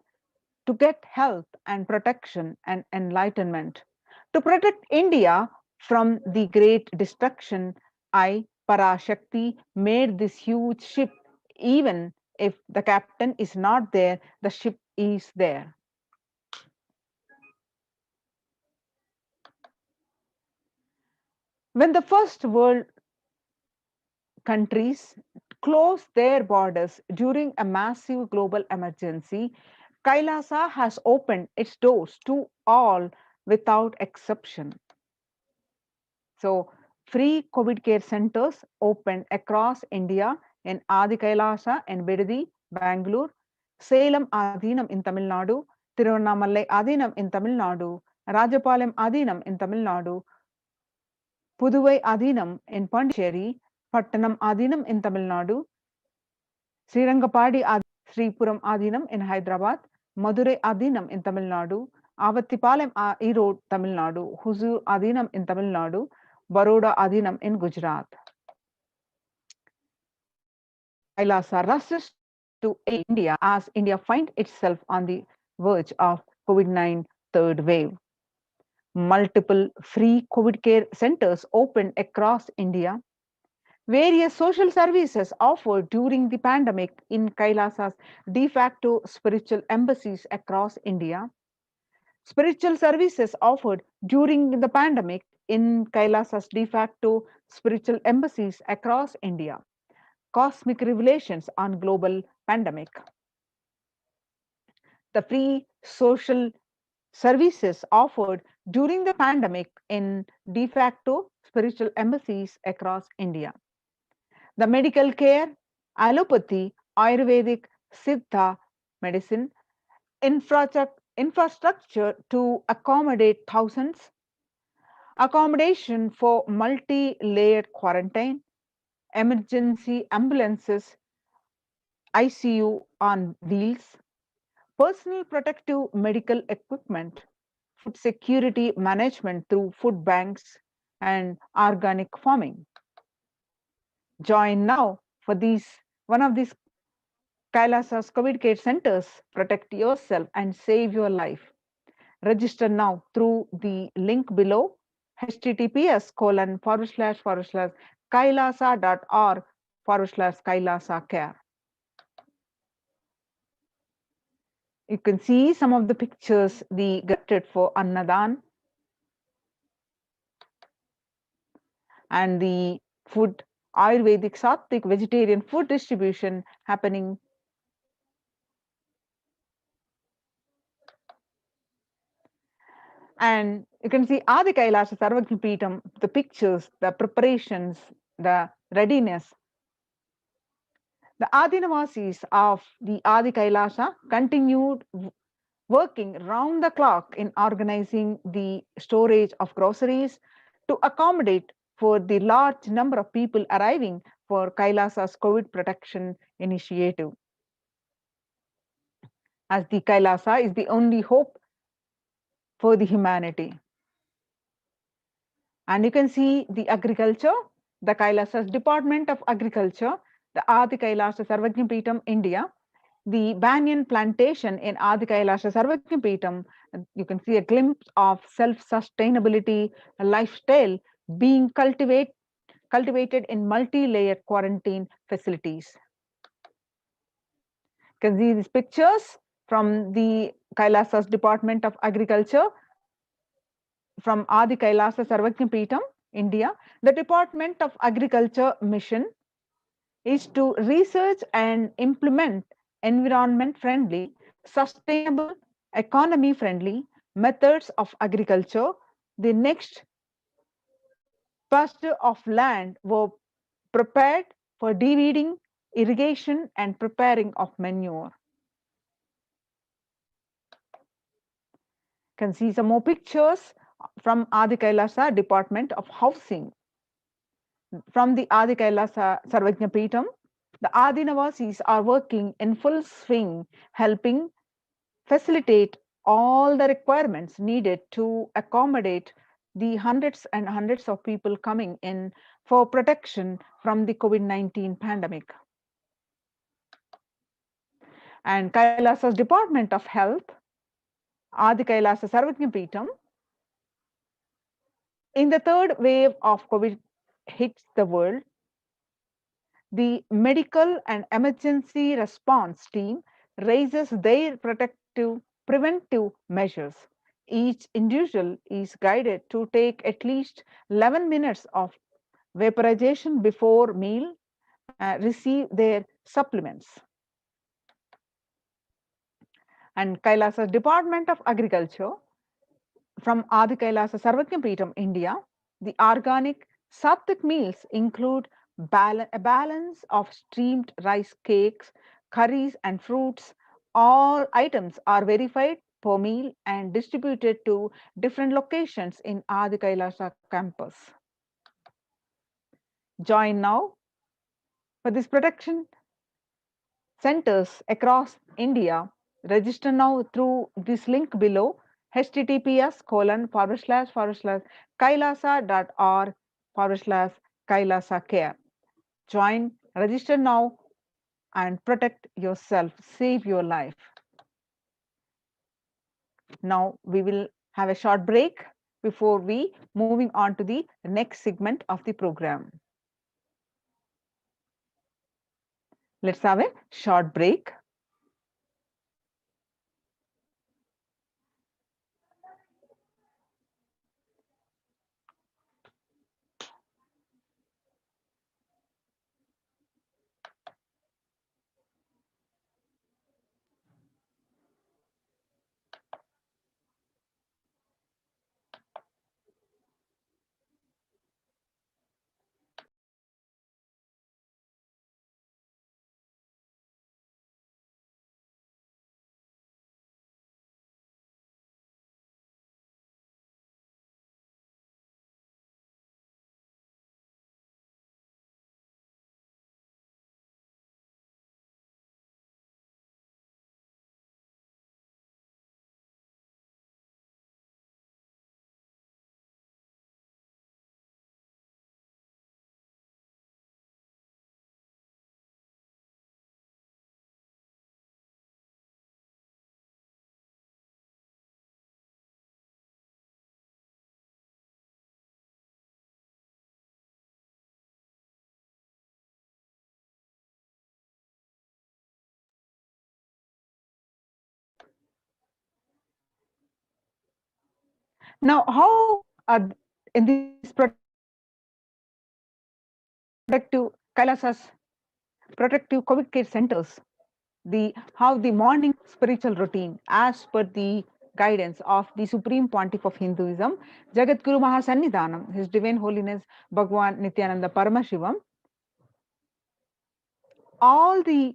to get health and protection and enlightenment. To protect India from the great destruction, I, Parashakti, made this huge ship. Even if the captain is not there, the ship is there. When the first world countries closed their borders during a massive global emergency, Kailasa has opened its doors to all without exception. So, free COVID care centers opened across India in Adi Kailasa in Bidadi, Bangalore, Salem Adinam in Tamil Nadu, Tiruvannamalai Adinam in Tamil Nadu, Rajapalayam Adinam in Tamil Nadu, Puduvai Adinam in Pondicherry, Pattanam Adinam in Tamil Nadu, Srirangapadi Sripuram Adinam in Hyderabad, Madurai Adinam in Tamil Nadu, Avattipalayam Erode, Tamil Nadu, Huzur Adinam in Tamil Nadu, Baroda Adinam in Gujarat. Kailasa rushes to India as India finds itself on the verge of COVID-19 third wave. Multiple free COVID care centers opened across India. Various social services offered during the pandemic in Kailasa's de facto spiritual embassies across India. Spiritual services offered during the pandemic in Kailasa's de facto spiritual embassies across India. Cosmic revelations on global pandemic. The free social services offered during the pandemic in de facto spiritual embassies across India. The medical care, allopathy, Ayurvedic, Siddha medicine, infrastructure to accommodate thousands, accommodation for multi-layered quarantine, emergency ambulances, ICU on wheels, personal protective medical equipment, food security management through food banks, and organic farming. Join now for one of these Kailasa's COVID care centers. Protect yourself and save your life. Register now through the link below https://kailasa.org/kailasa care. You can see some of the pictures we granted for Annadan and the food, Ayurvedic, Sattvic, vegetarian food distribution happening. And you can see Adi Kailasa Sarvagna Peetham, the pictures, the preparations, the readiness. The Adinavasis of the Adi Kailasa continued working round the clock in organizing the storage of groceries to accommodate for the large number of people arriving for Kailasa's COVID protection initiative. As the Kailasa is the only hope for the humanity. And you can see the agriculture, the Kailasa's Department of Agriculture, the Adi Kailasa Sarvagna Peetham, India, the banyan plantation in Adi Kailasa Sarvagna Peetham. You can see a glimpse of self-sustainability lifestyle being cultivated in multi-layered quarantine facilities. You can see these pictures from the Kailasa's Department of Agriculture from Adi Kailasa Sarvagna Peetham, India. The Department of Agriculture mission is to research and implement environment-friendly, sustainable, economy-friendly methods of agriculture. The next pasture of land were prepared for de-weeding, irrigation, and preparing of manure. You can see some more pictures from Adi Kailasa Department of Housing. From the Adi Kailasa Sarvagna Peetham, the Adinavasis are working in full swing, helping facilitate all the requirements needed to accommodate the hundreds and hundreds of people coming in for protection from the COVID-19 pandemic. And Kailasa's Department of Health, Adi Kailasa Sarvagna Peetham, in the third wave of COVID hits the world, the medical and emergency response team raises their preventive measures. Each individual is guided to take at least 11 minutes of vaporization before meal, receive their supplements. And Kailasa's Department of Agriculture from Adi Kailasa Sarvagna Peetham, India, the organic Sattvic meals include a balance of steamed rice cakes, curries, and fruits. All items are verified per meal and distributed to different locations in Adi Kailasa campus. Join now for this protection centers across India. Register now through this link below https://kailasa.org/kailasa care. Join, register now, and protect yourself, save your life. Now we will have a short break before we moving on to the next segment of the program. Let's have a short break. Now, how in these protective Kailasas, protective COVID care centers, how the morning spiritual routine, as per the guidance of the Supreme Pontiff of Hinduism, Jagat Guru Mahasannidhanam, His Divine Holiness Bhagwan Nithyananda Paramashivam, all the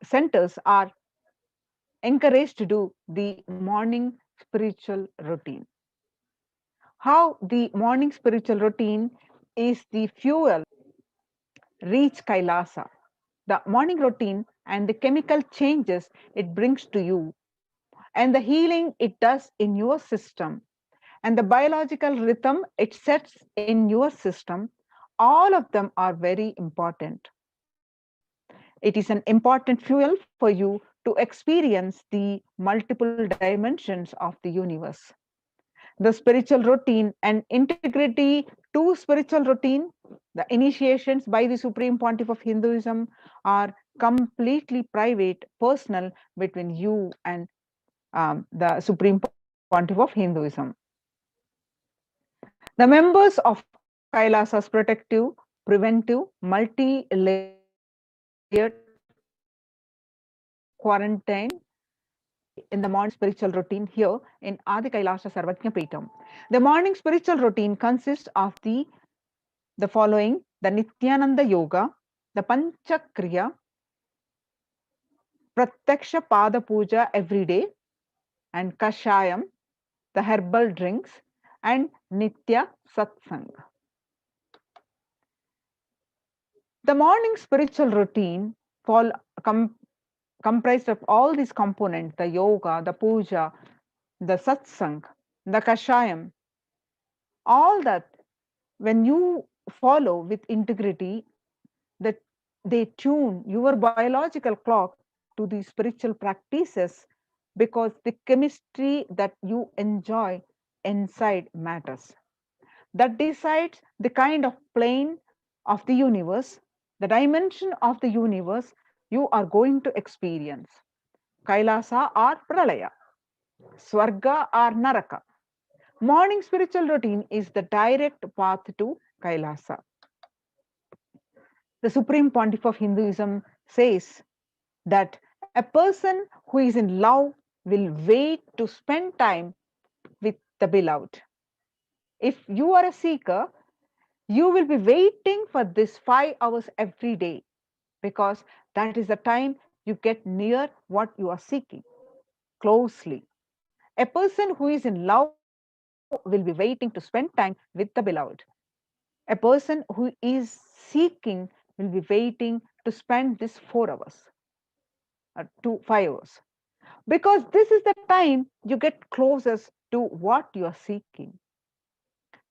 centers are encouraged to do the morning spiritual routine. How the morning spiritual routine is the fuel reach Kailasa. The morning routine and the chemical changes it brings to you, and the healing it does in your system, and the biological rhythm it sets in your system, all of them are very important. It is an important fuel for you to experience the multiple dimensions of the universe. The spiritual routine and integrity to spiritual routine, the initiations by the Supreme Pontiff of Hinduism are completely private, personal between you and the Supreme Pontiff of Hinduism. The members of Kailasa's protective, preventive, multi-layered quarantine in the morning spiritual routine here in Adi Kailasa Sarvajna Peetam. The morning spiritual routine consists of the following: the Nithyananda Yoga, the Panchakriya, Pratyaksha Pada Puja every day, and Kashayam, the herbal drinks, and Nitya Satsang. The morning spiritual routine comprised of all these components: the yoga, the puja, the satsang, the kashayam, all that when you follow with integrity, that they tune your biological clock to the spiritual practices, because the chemistry that you enjoy inside matters. That decides the kind of plane of the universe, the dimension of the universe you are going to experience. Kailasa or Pralaya, Swarga or Naraka. Morning spiritual routine is the direct path to Kailasa. The Supreme Pontiff of Hinduism says that a person who is in love will wait to spend time with the beloved. If you are a seeker, you will be waiting for this 5 hours every day, because that is the time you get near what you are seeking closely. A person who is in love will be waiting to spend time with the beloved. A person who is seeking will be waiting to spend this 4 hours to 5 hours, because this is the time you get closest to what you are seeking.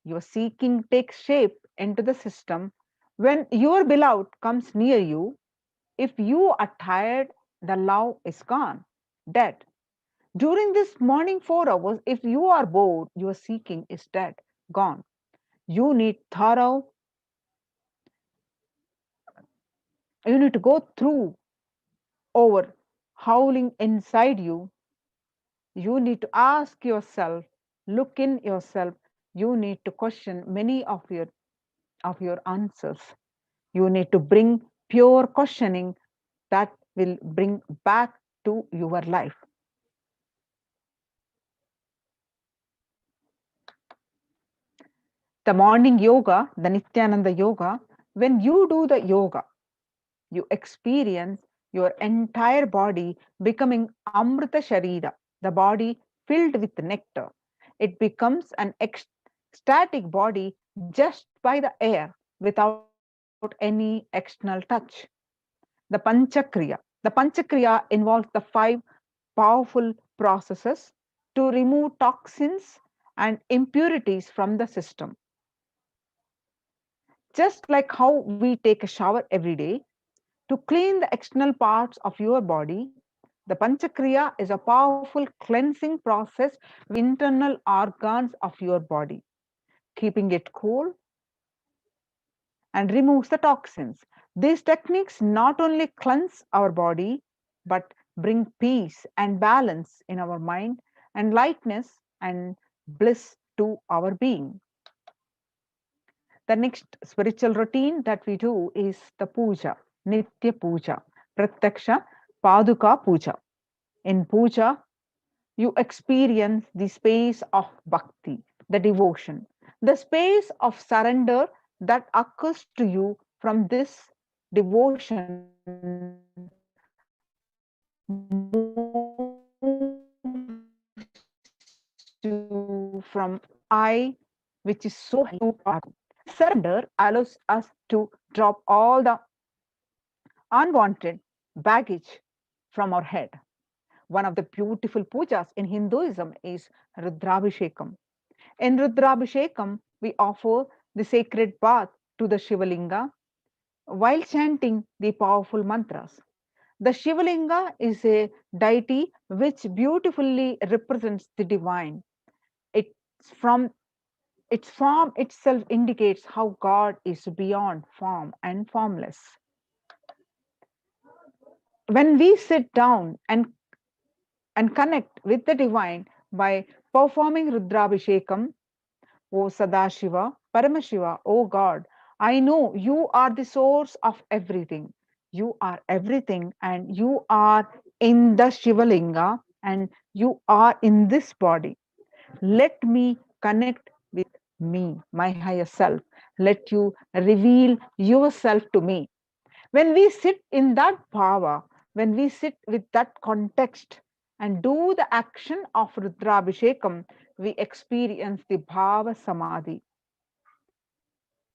Your seeking takes shape into the system when your beloved comes near you. If you are tired, the love is gone, dead. During this morning 4 hours, if you are bored, your seeking is dead, gone. You need thorough, you need to go through over howling inside you. You need to ask yourself, look in yourself. You need to question many of your answers. You need to bring pure questioning that will bring back to your life. The morning yoga, the Nithyananda yoga, when you do the yoga, you experience your entire body becoming Amrita Sharira, the body filled with nectar. It becomes an ecstatic body just by the air without any external touch. The Panchakriya involves the five powerful processes to remove toxins and impurities from the system. Just like how we take a shower every day, to clean the external parts of your body, the Panchakriya is a powerful cleansing process with internal organs of your body, keeping it cool and removes the toxins. These techniques not only cleanse our body, but bring peace and balance in our mind and lightness and bliss to our being. The next spiritual routine that we do is the puja, Nitya Puja, Pratyaksha Paduka Puja. In puja, you experience the space of bhakti, the devotion, the space of surrender that occurs to you from this devotion moves you from I, which is so high, to surrender allows us to drop all the unwanted baggage from our head. One of the beautiful pujas in Hinduism is Rudrabhishekam. In Rudrabhishekam, we offer the sacred bath to the Shivalinga while chanting the powerful mantras. The Shivalinga is a deity which beautifully represents the divine. It's from its form itself indicates how God is beyond form and formless. When we sit down and connect with the divine by performing Rudrabhishekam, O Sadashiva, Paramashiva, O God, I know you are the source of everything. You are everything, and you are in the Shivalinga, and you are in this body. Let me connect with me, my higher self. Let you reveal yourself to me. When we sit in that power, when we sit with that context and do the action of Rudrabhishekam, we experience the Bhava Samadhi,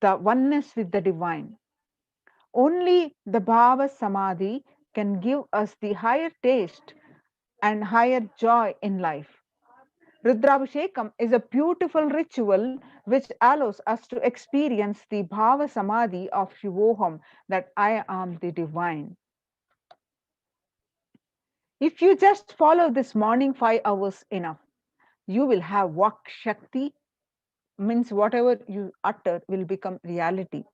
the oneness with the divine. Only the Bhava Samadhi can give us the higher taste and higher joy in life. Rudrabhishekam is a beautiful ritual which allows us to experience the Bhava Samadhi of Shivoham, that I am the divine. If you just follow this morning 5 hours enough, you will have Vak Shakti, means whatever you utter will become reality.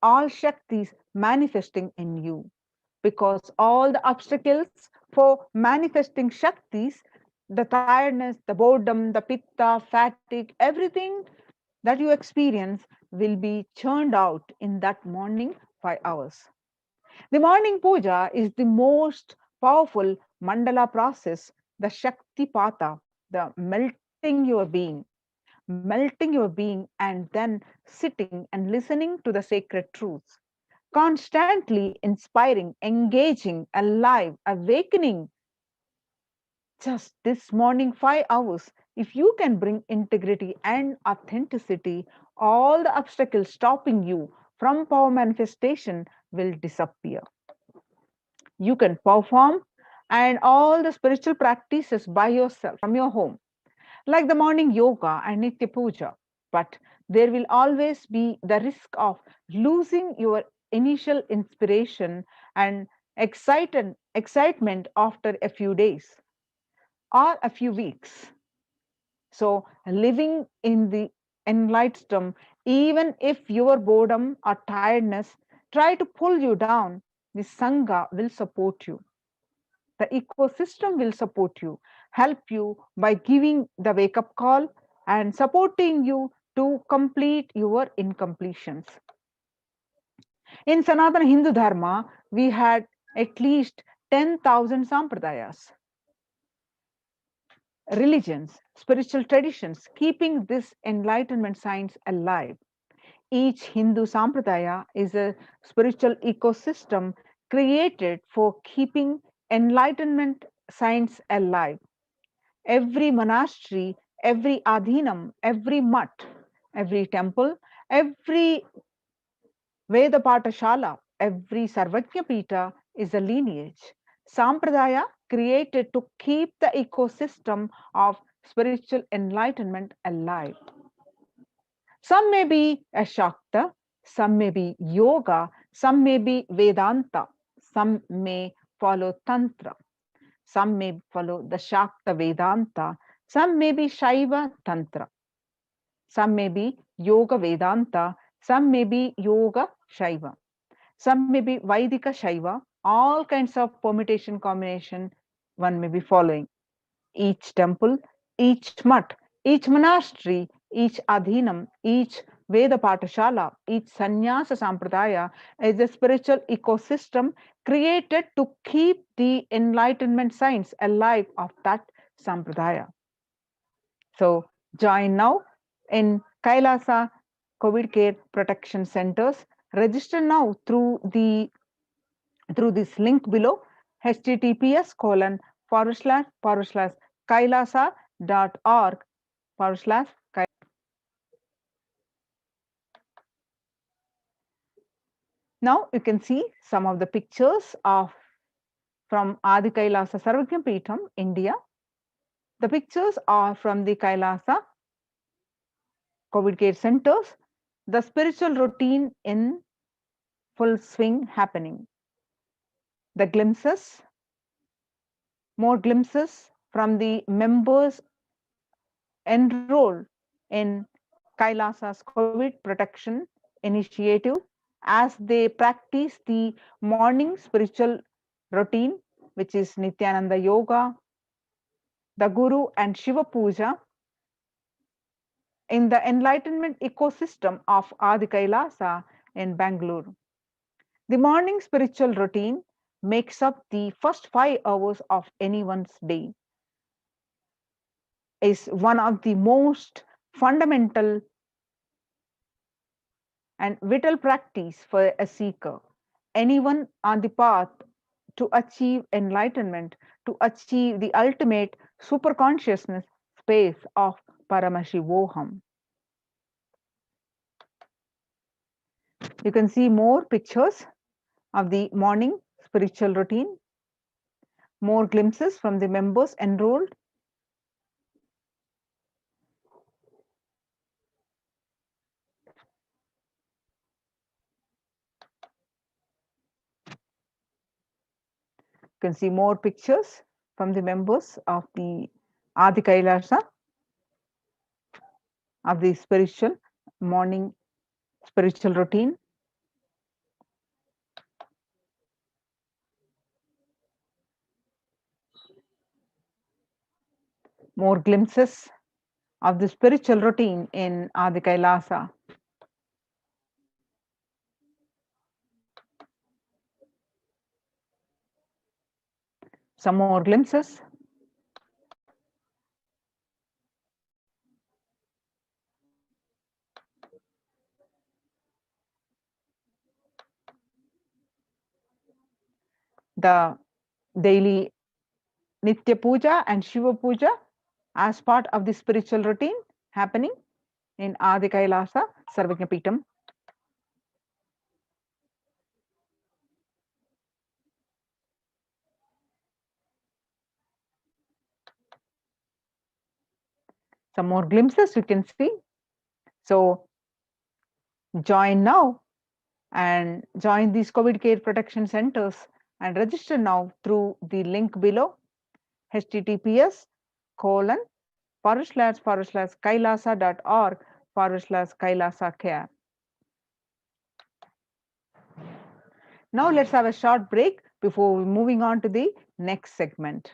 All Shaktis manifesting in you, because all the obstacles for manifesting Shaktis, the tiredness, the boredom, the pitta, fatigue, everything that you experience will be churned out in that morning 5 hours. The morning puja is the most powerful mandala process, the Shakti Pata, the melting your being, and then sitting and listening to the sacred truths. Constantly inspiring, engaging, alive, awakening. Just this morning 5 hours, if you can bring integrity and authenticity, all the obstacles stopping you from power manifestation will disappear. You can perform and all the spiritual practices by yourself from your home, like the morning yoga and Nitya Puja. But there will always be the risk of losing your initial inspiration and excitement after a few days. or a few weeks. So living in the enlightenment, even if your boredom or tiredness try to pull you down, the Sangha will support you. The ecosystem will support you, help you by giving the wake up call and supporting you to complete your incompletions. In Sanatana Hindu Dharma, we had at least 10,000 sampradayas, religions, spiritual traditions, keeping this enlightenment science alive. Each Hindu sampradaya is a spiritual ecosystem created for keeping enlightenment science alive. Every monastery, every adhinam, every mutt, every temple, every Veda Patashala, every Sarvajna Pita is a lineage. Sampradaya created to keep the ecosystem of spiritual enlightenment alive. Some may be a Shakta, some may be Yoga, some may be Vedanta, some may follow Tantra, some may follow the Shakta Vedanta, some may be Shaiva Tantra, some may be Yoga Vedanta, some may be Yoga Shaiva, some may be Vaidika Shaiva, all kinds of permutation combination one may be following. Each temple, each mutt, each monastery, each adhinam, each Veda Patashala, each Sannyasa Sampradaya is a spiritual ecosystem created to keep the enlightenment science alive of that Sampradaya. So join now in Kailasa COVID Care Protection Centers. Register now through this link below, https://kailasa.org/. Now you can see some of the pictures from Adi Kailasa Sarvajna Peetham, India. The pictures are from the Kailasa COVID care centers. The spiritual routine in full swing happening. The glimpses, more glimpses from the members enrolled in Kailasa's COVID protection initiative as they practice the morning spiritual routine, which is Nithyananda Yoga, the Guru and Shiva Puja in the enlightenment ecosystem of Adi Kailasa in Bangalore. The morning spiritual routine makes up the first 5 hours of anyone's day. Is one of the most fundamental and vital practice for a seeker. Anyone on the path to achieve enlightenment, to achieve the ultimate superconsciousness space of Paramashivoham. You can see more pictures of the morning spiritual routine, more glimpses from the members enrolled. You can see more pictures from the members of the Adi Kailasa, of the spiritual morning spiritual routine. More glimpses of the spiritual routine in Adi Kailasa. Some more glimpses. The daily Nitya Puja and Shiva Puja as part of the spiritual routine happening in Adi Kailasa Sarvajna Peetham. Some more glimpses you can see. So join now and join these COVID care protection centers and register now through the link below, https //kailasa.org/kailasa care. Now let's have a short break before moving on to the next segment.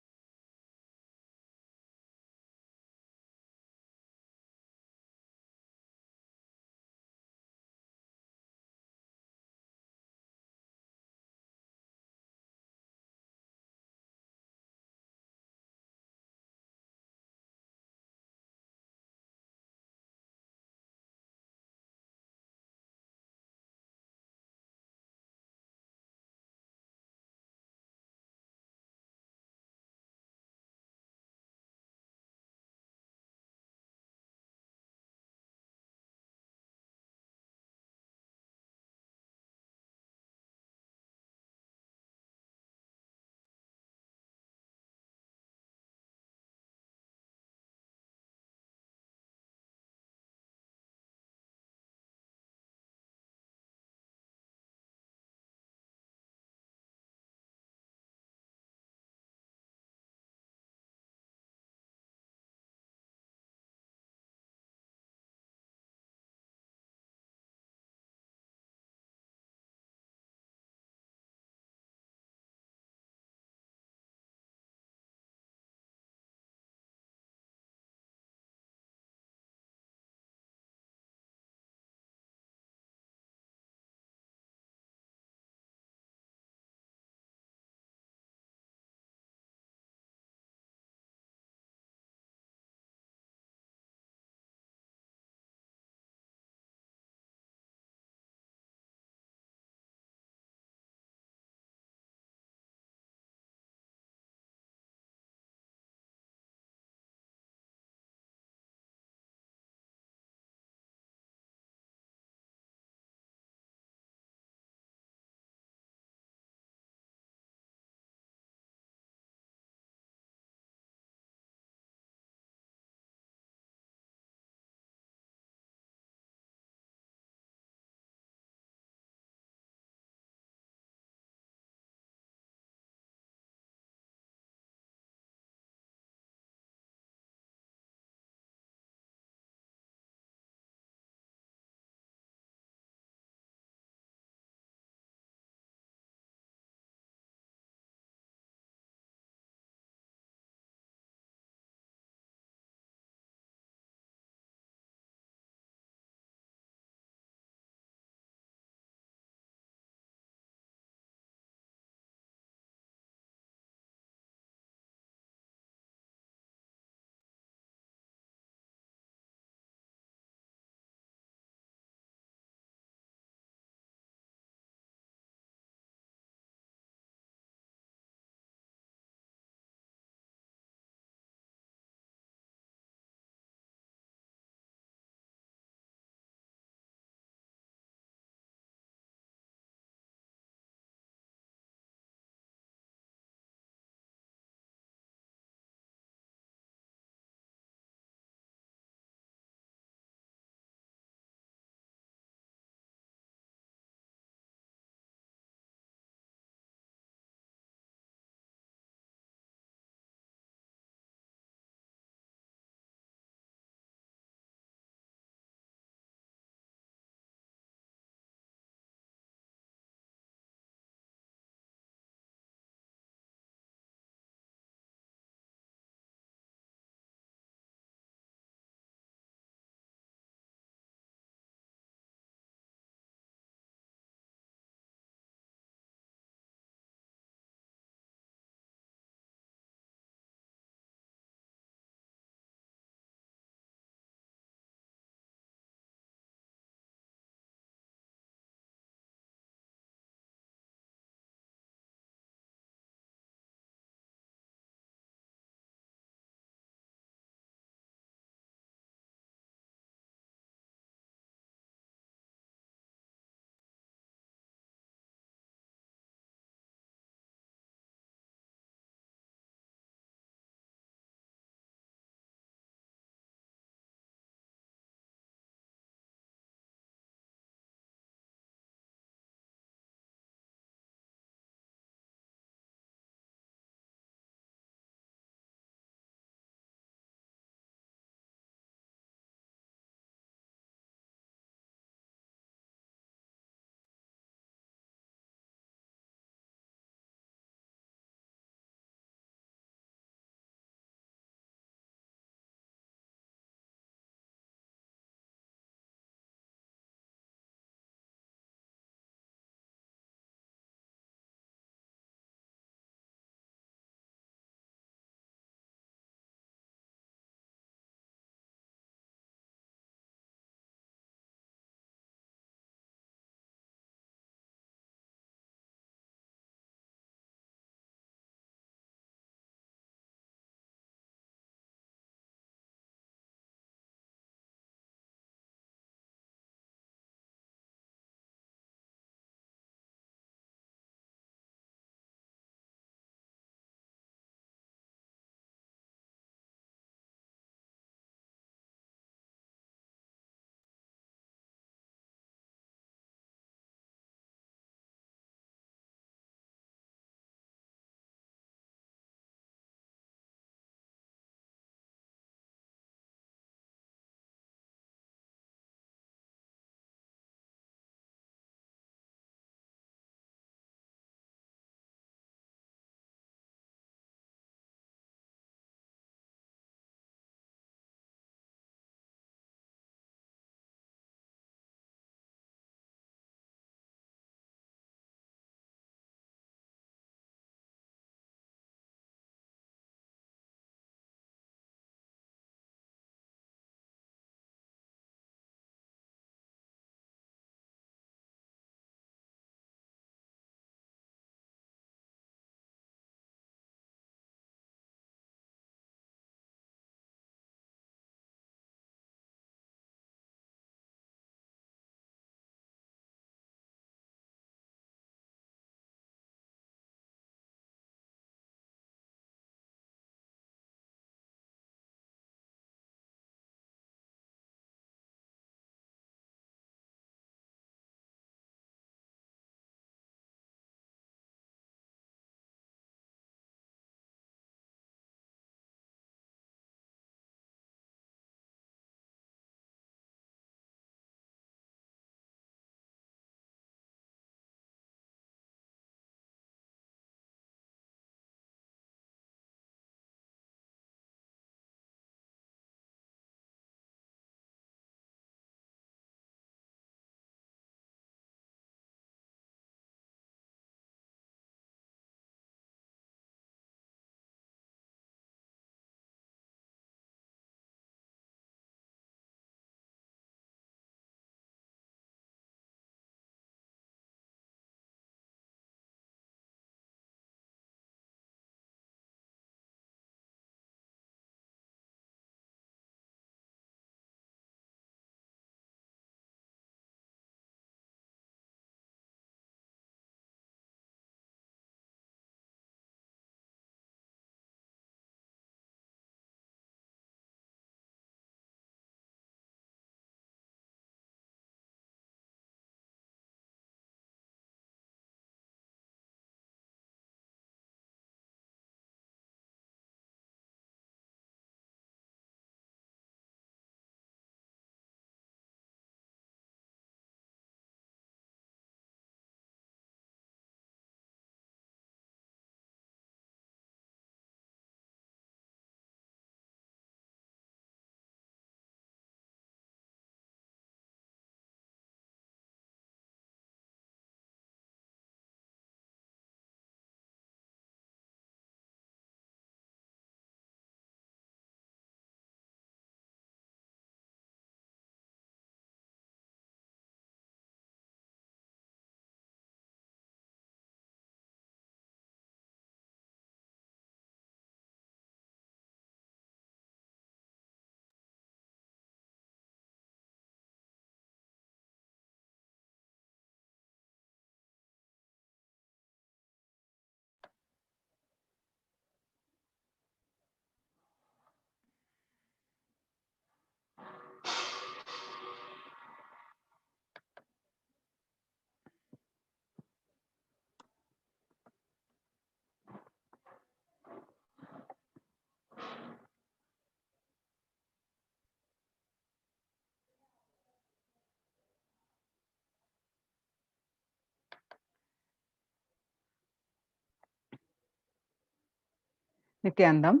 Nithyanandam.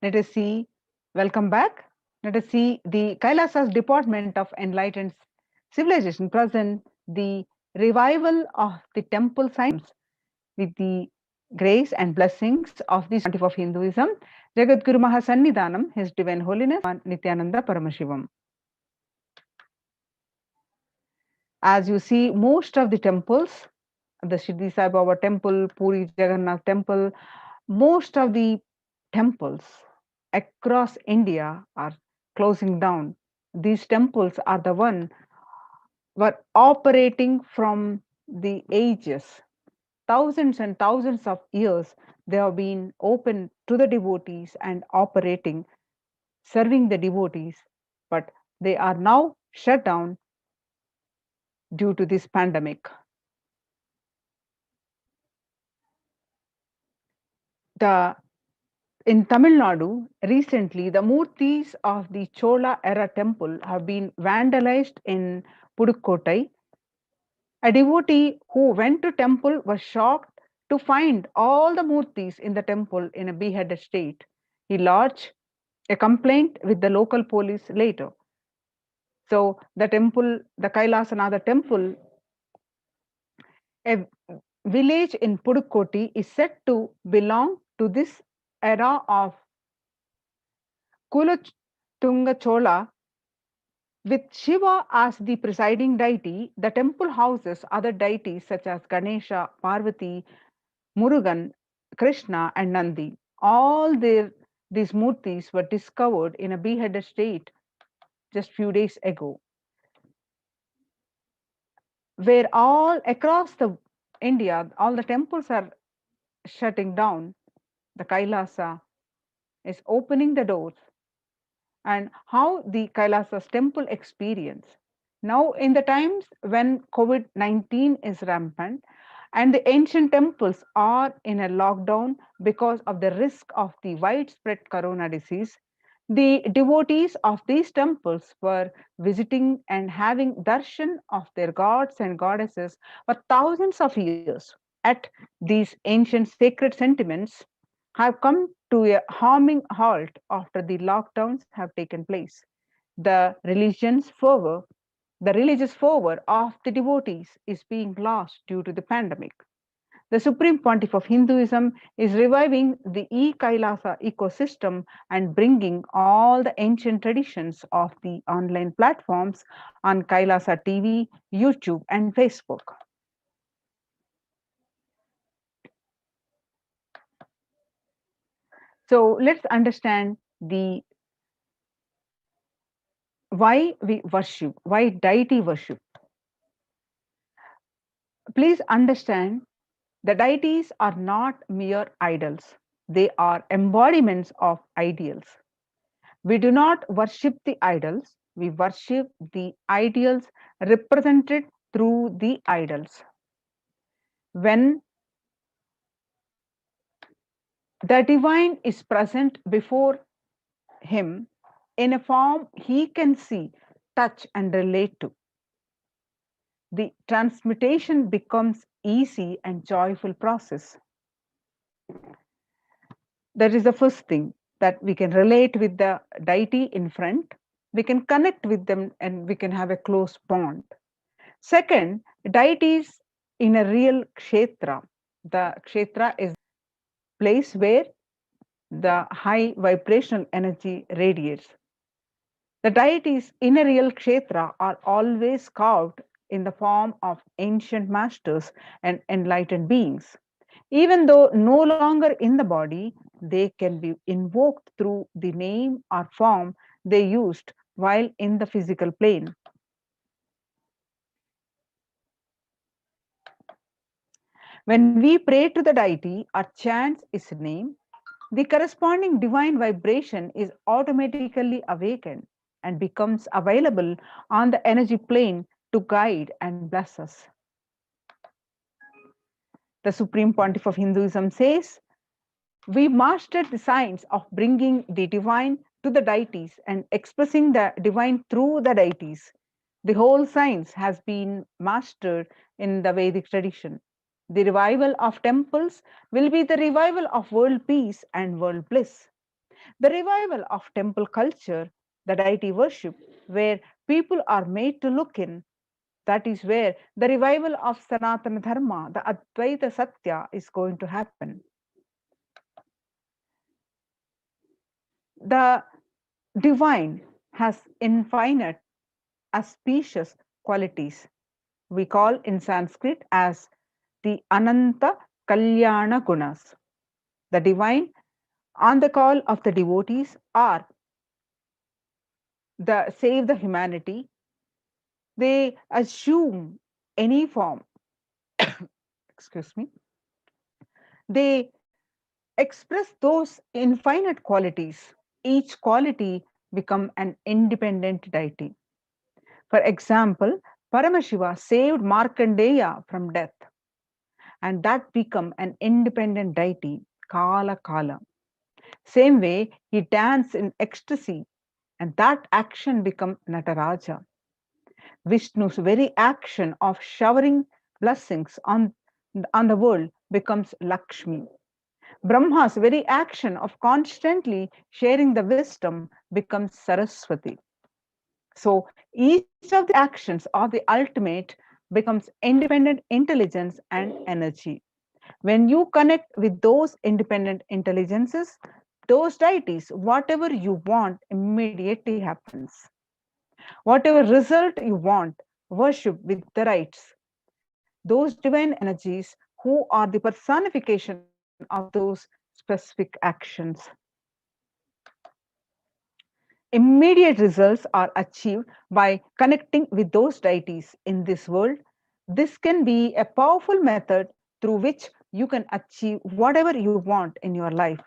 Let us see, welcome back. Let us see the Kailasa's Department of Enlightened Civilization present the revival of the temple science with the grace and blessings of the pontiff of Hinduism, Jagadguru Mahasannidhanam, His Divine Holiness Nithyananda Paramashivam. As you see, most of the temples, the Shirdi Sai Baba temple, Puri Jagannath temple, most of the temples across India are closing down. These temples are the one were operating from the ages, thousands and thousands of years. They have been open to the devotees and operating, serving the devotees, but they are now shut down due to this pandemic. In Tamil Nadu, recently, the murtis of the Chola era temple have been vandalized in Pudukkottai. A devotee who went to temple was shocked to find all the murtis in the temple in a beheaded state. He lodged a complaint with the local police later. So the temple, the Kailasanatha temple, a village in Pudukkottai, is said to belong to this era of Kulothunga Chola. With Shiva as the presiding deity, the temple houses other deities such as Ganesha, Parvati, Murugan, Krishna, and Nandi. All these murtis were discovered in a beheaded state just few days ago. Where all across the India, all the temples are shutting down, the Kailasa is opening the doors, and how the Kailasa's temple experience. Now, in the times when COVID-19 is rampant and the ancient temples are in a lockdown because of the risk of the widespread corona disease, the devotees of these temples were visiting and having darshan of their gods and goddesses for thousands of years. At these ancient sacred sentiments have come to a harming halt after the lockdowns have taken place. The religion's fervor, the religious fervor of the devotees is being lost due to the pandemic. The Supreme Pontiff of Hinduism is reviving the e-Kailasa ecosystem and bringing all the ancient traditions of the online platforms on Kailasa TV, YouTube, and Facebook. So let's understand the why we worship, why deity worship. Please understand the deities are not mere idols. They are embodiments of ideals. We do not worship the idols, we worship the ideals represented through the idols. When the divine is present before him in a form he can see, touch, and relate to, the transmutation becomes easy and joyful process. That is the first thing, that we can relate with the deity in front, we can connect with them, and we can have a close bond. Second, deities in a real kshetra. The kshetra is place where the high vibrational energy radiates. The deities in a real kshetra are always carved in the form of ancient masters and enlightened beings. Even though no longer in the body, they can be invoked through the name or form they used while in the physical plane. When we pray to the deity or chant his name, the corresponding divine vibration is automatically awakened and becomes available on the energy plane to guide and bless us. The Supreme Pontiff of Hinduism says, we mastered the science of bringing the divine to the deities and expressing the divine through the deities. The whole science has been mastered in the Vedic tradition. The revival of temples will be the revival of world peace and world bliss. The revival of temple culture, the deity worship, where people are made to look in, that is where the revival of Sanatana Dharma, the Advaita Satya, is going to happen. The divine has infinite, auspicious qualities. We call in Sanskrit as the Ananta Kalyana Gunas. The divine, on the call of the devotees, are the save the humanity. They assume any form. Excuse me. They express those infinite qualities. Each quality become an independent deity. For example, Paramashiva saved Markandeya from death, and that become an independent deity, Kala Kala. Same way, he danced in ecstasy, and that action become Nataraja. Vishnu's very action of showering blessings on the world becomes Lakshmi. Brahma's very action of constantly sharing the wisdom becomes Saraswati. So each of the actions of the ultimate becomes independent intelligence and energy. When you connect with those independent intelligences, those deities, whatever you want immediately happens. Whatever result you want, worship with the rites. Those divine energies who are the personification of those specific actions. Immediate results are achieved by connecting with those deities in this world. This can be a powerful method through which you can achieve whatever you want in your life.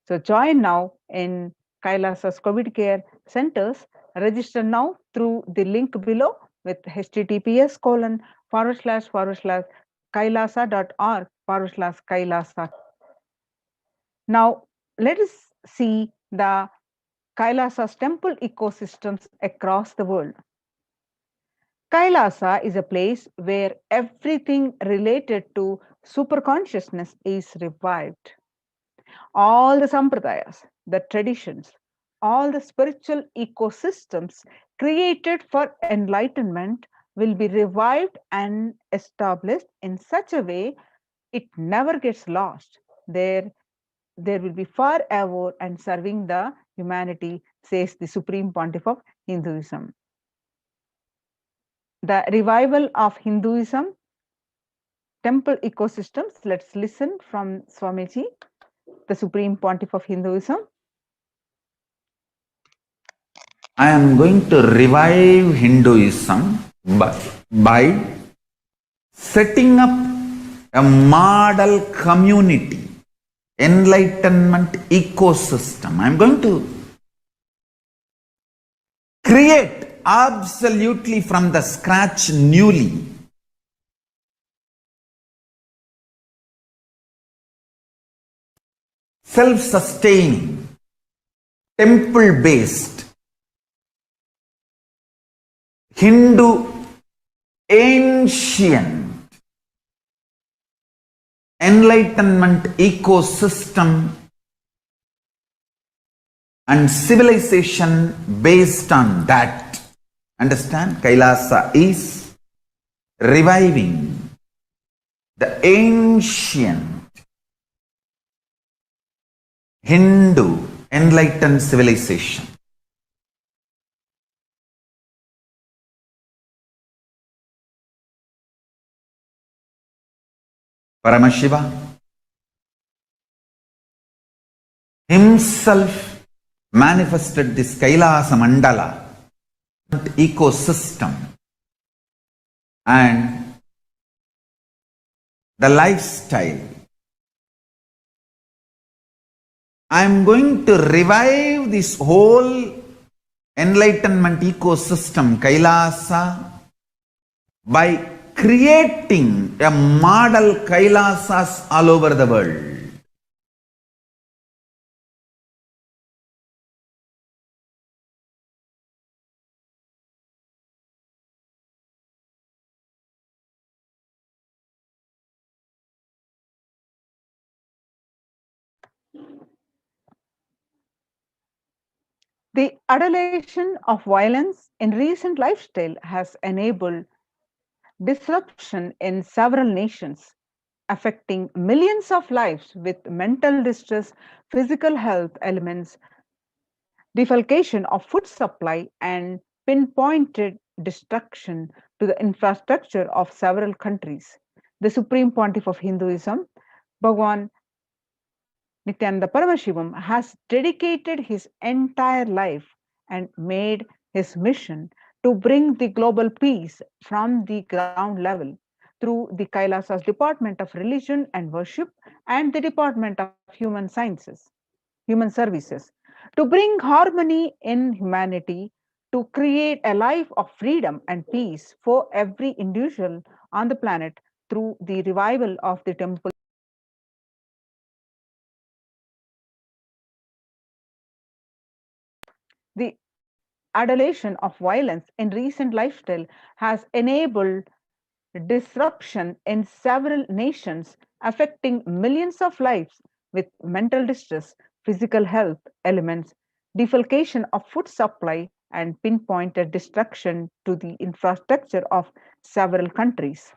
So join now in Kailasa's COVID care centers. Register now through the link below with https://kailasa.org/kailasa. Now let us see the Kailasa's temple ecosystems across the world. Kailasa is a place where everything related to superconsciousness is revived. All the sampradayas, the traditions, all the spiritual ecosystems created for enlightenment will be revived and established in such a way it never gets lost. There will be forever and serving the humanity, says the Supreme Pontiff of Hinduism. The revival of Hinduism, temple ecosystems. Let's listen from Swamiji, the Supreme Pontiff of Hinduism. I am going to revive Hinduism by setting up a model community, enlightenment ecosystem. I am going to create absolutely from the scratch newly self-sustaining, temple-based Hindu ancient enlightenment ecosystem and civilization based on that. Understand? Kailasa is reviving the ancient Hindu enlightened civilization. Paramashiva himself manifested this Kailasa Mandala ecosystem and the lifestyle. I am going to revive this whole enlightenment ecosystem, Kailasa, by creating a model Kailasas all over the world. The adulation of violence in recent lifestyle has enabled disruption in several nations, affecting millions of lives with mental distress, physical health elements, defalcation of food supply, and pinpointed destruction to the infrastructure of several countries. The Supreme Pontiff of Hinduism, Bhagwan Nithyananda Paramashivam, has dedicated his entire life and made his mission to bring the global peace from the ground level through the Kailasa's Department of Religion and Worship and the Department of Human Services, to bring harmony in humanity, to create a life of freedom and peace for every individual on the planet through the revival of the temple. The adulation of violence in recent lifestyle has enabled disruption in several nations, affecting millions of lives with mental distress, physical health elements, defalcation of food supply, and pinpointed destruction to the infrastructure of several countries.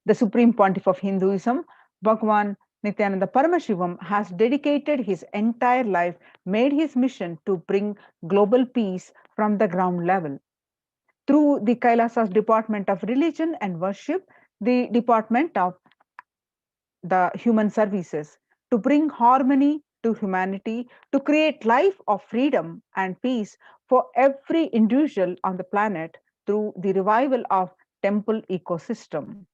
The Supreme Pontiff of Hinduism, Bhagwan Nithyananda Paramashivam, has dedicated his entire life, made his mission to bring global peace from the ground level through the Kailasa's Department of Religion and Worship, the Department of the Human Services, to bring harmony to humanity, to create life of freedom and peace for every individual on the planet through the revival of temple ecosystem.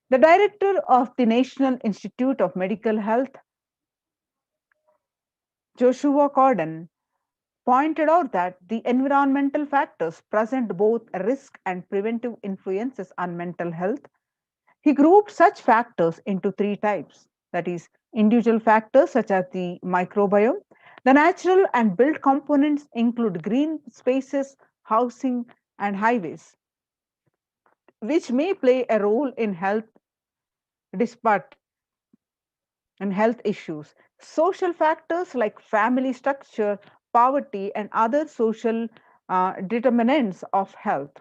The director of the National Institute of Medical Health, Joshua Cordon, pointed out that the environmental factors present both risk and preventive influences on mental health. He grouped such factors into three types, that is, individual factors such as the microbiome. The natural and built components include green spaces, housing, and highways, which may play a role in health despite and health issues. Social factors like family structure, poverty, and other social determinants of health.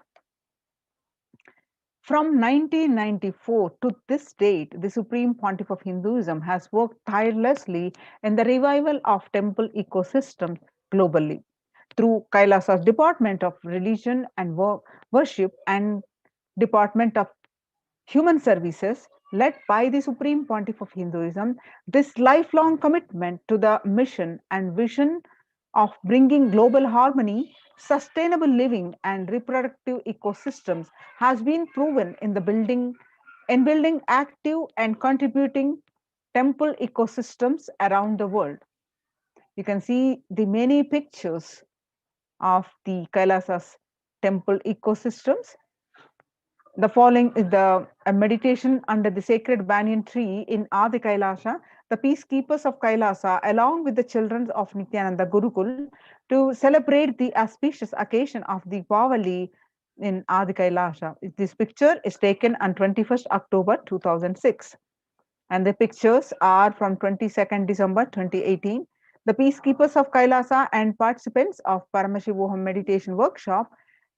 From 1994 to this date, the Supreme Pontiff of Hinduism has worked tirelessly in the revival of temple ecosystems globally through Kailasa's Department of Religion and Worship and Department of Human Services, led by the Supreme Pontiff of Hinduism. This lifelong commitment to the mission and vision of bringing global harmony, sustainable living, and reproductive ecosystems has been proven in building active and contributing temple ecosystems around the world. You can see the many pictures of the Kailasa's temple ecosystems. The following is the a meditation under the sacred banyan tree in Adi Kailasa. The peacekeepers of Kailasa, along with the children of Nithyananda Gurukul, to celebrate the auspicious occasion of the Diwali in Adi Kailasa. This picture is taken on 21st October 2006. And the pictures are from 22nd December 2018. The peacekeepers of Kailasa and participants of Paramashivoham meditation workshop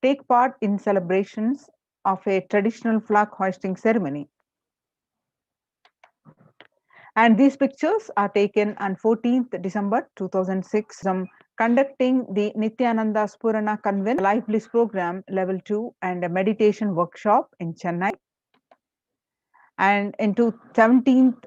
take part in celebrations of a traditional flag hoisting ceremony. And these pictures are taken on 14th December 2006, conducting the Nithyananda Spurana Convent Life Bliss Program Level 2 and a meditation workshop in Chennai. And into 17th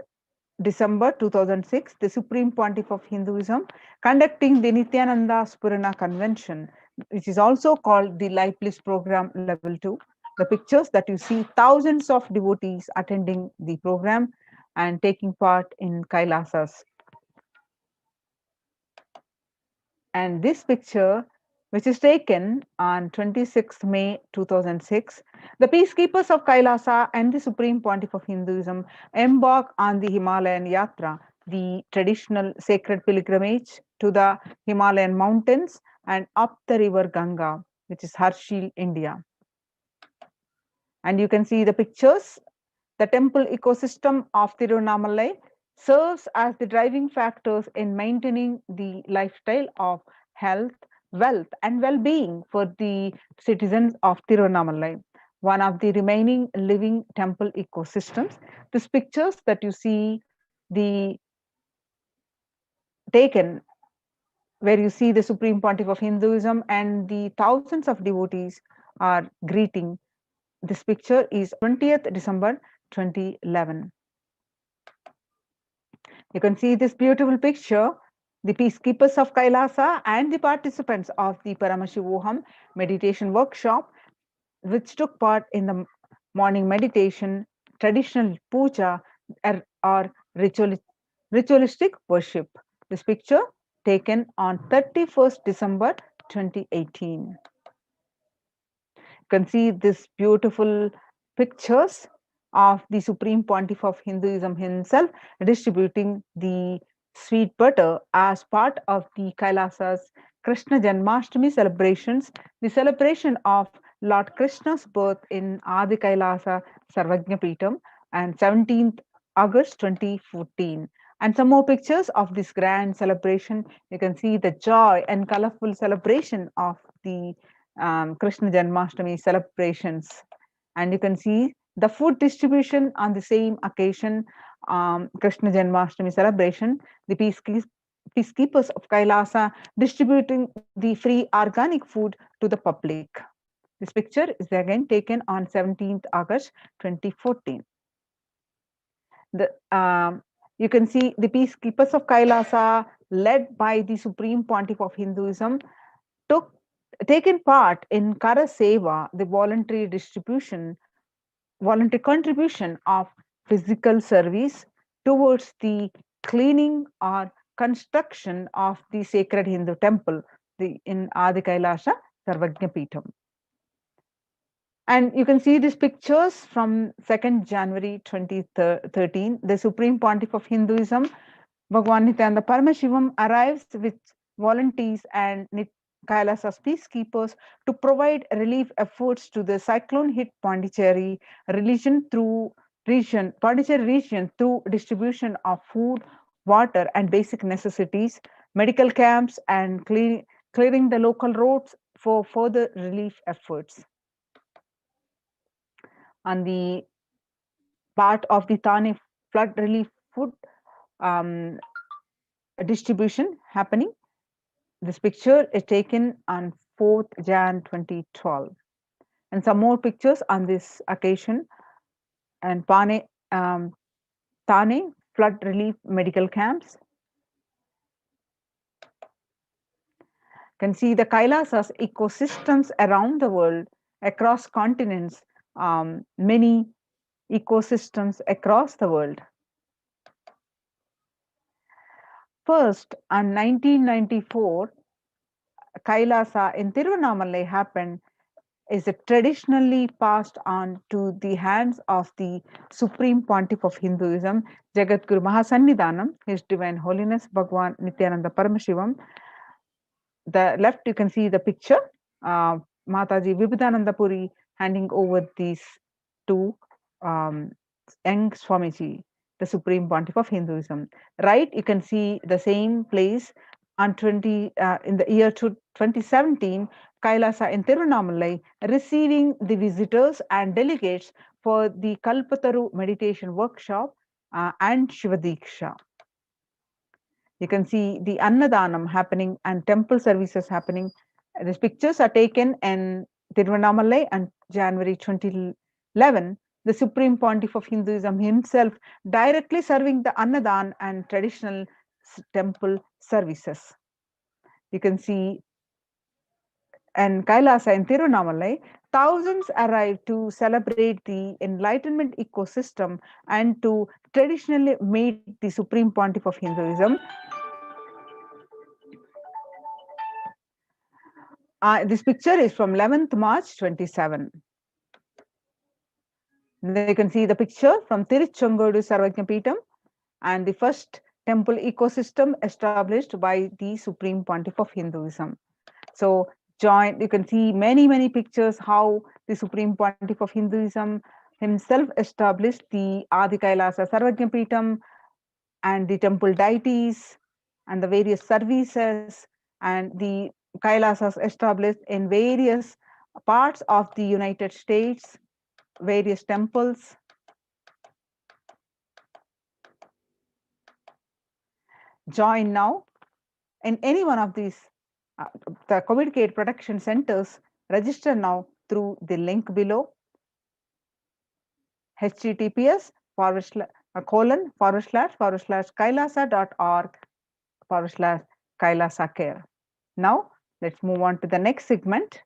December 2006, the Supreme Pontiff of Hinduism conducting the Nithyananda Spurana Convention, which is also called the Life Bliss Program Level 2. The pictures that you see, thousands of devotees attending the program and taking part in Kailasas. And this picture, which is taken on 26th May 2006, the peacekeepers of Kailasa and the Supreme Pontiff of Hinduism embark on the Himalayan Yatra, the traditional sacred pilgrimage to the Himalayan mountains and up the river Ganga, which is Harshil, India. And you can see the pictures The temple ecosystem of Tiruvannamalai serves as the driving factors in maintaining the lifestyle of health, wealth, and well-being for the citizens of Tiruvannamalai, one of the remaining living temple ecosystems. These pictures that you see the taken where you see the Supreme Pontiff of Hinduism and the thousands of devotees are greeting. This picture is 20th December 2011. You can see this beautiful picture, the peacekeepers of Kailasa and the participants of the Paramashivoham meditation workshop, which took part in the morning meditation, traditional puja, or ritualistic worship. This picture taken on 31st December 2018. You can see these beautiful pictures of the Supreme Pontiff of Hinduism himself distributing the sweet butter as part of the Kailasa's Krishna Janmashtami celebrations, the celebration of Lord Krishna's birth in Adi Kailasa Sarvajna Peetam and 17th August 2014. And some more pictures of this grand celebration. You can see the joy and colorful celebration of the Krishna Janmashtami celebrations. And you can see the food distribution on the same occasion, Krishna Janmashtami celebration, the peacekeepers of Kailasa distributing the free organic food to the public. This picture is again taken on 17th August 2014. You can see the peacekeepers of Kailasa, led by the Supreme Pontiff of Hinduism, taken part in Kara Seva, the voluntary contribution of physical service towards the cleaning or construction of the sacred Hindu temple in Adi Kailasa Sarvajna Peetam. And you can see these pictures from 2nd January 2013. The Supreme Pontiff of Hinduism, Bhagwan Nithyananda Paramashivam, arrives with volunteers and Kailasa's peacekeepers to provide relief efforts to the cyclone-hit Pondicherry region through distribution of food, water, and basic necessities, medical camps, and clearing the local roads for further relief efforts. On the part of the Thane flood relief food distribution happening. This picture is taken on 4th Jan 2012. And some more pictures on this occasion. And Thane flood relief medical camps. You can see the Kailasas ecosystems around the world, across continents, many ecosystems across the world. First, on 1994, Kailasa in Tiruvannamalai happened is traditionally passed on to the hands of the Supreme Pontiff of Hinduism, Jagadguru Mahasannidhanam, His Divine Holiness Bhagwan Nithyananda Paramashivam. The left you can see the picture, Mataji Vibhudananda Puri handing over these to young Swamiji, the Supreme Pontiff of Hinduism. Right, you can see the same place on in the year 2017, Kailasa in Tiruvannamalai receiving the visitors and delegates for the Kalpataru meditation workshop and Shivadiksha. You can see the Annadanam happening and temple services happening. These pictures are taken in Tiruvannamalai on January 2011. The Supreme Pontiff of Hinduism himself directly serving the Annadan and traditional temple services. You can see and Kailasa in Tiruvannamalai, thousands arrived to celebrate the enlightenment ecosystem and to traditionally meet the Supreme Pontiff of Hinduism. This picture is from 11th March 27. You can see the picture from Tiruchengodu Sarvajna Peetam and the first temple ecosystem established by the Supreme Pontiff of Hinduism. So you can see many pictures how the Supreme Pontiff of Hinduism himself established the Adi Kailasa Sarvajnapeetham and the temple deities and the various services and the Kailasas established in various parts of the United States, various temples. Join now in any one of these the COVID protection centers. Register now through the link below, https://kailasa.org/kailasa care. Now let's move on to the next segment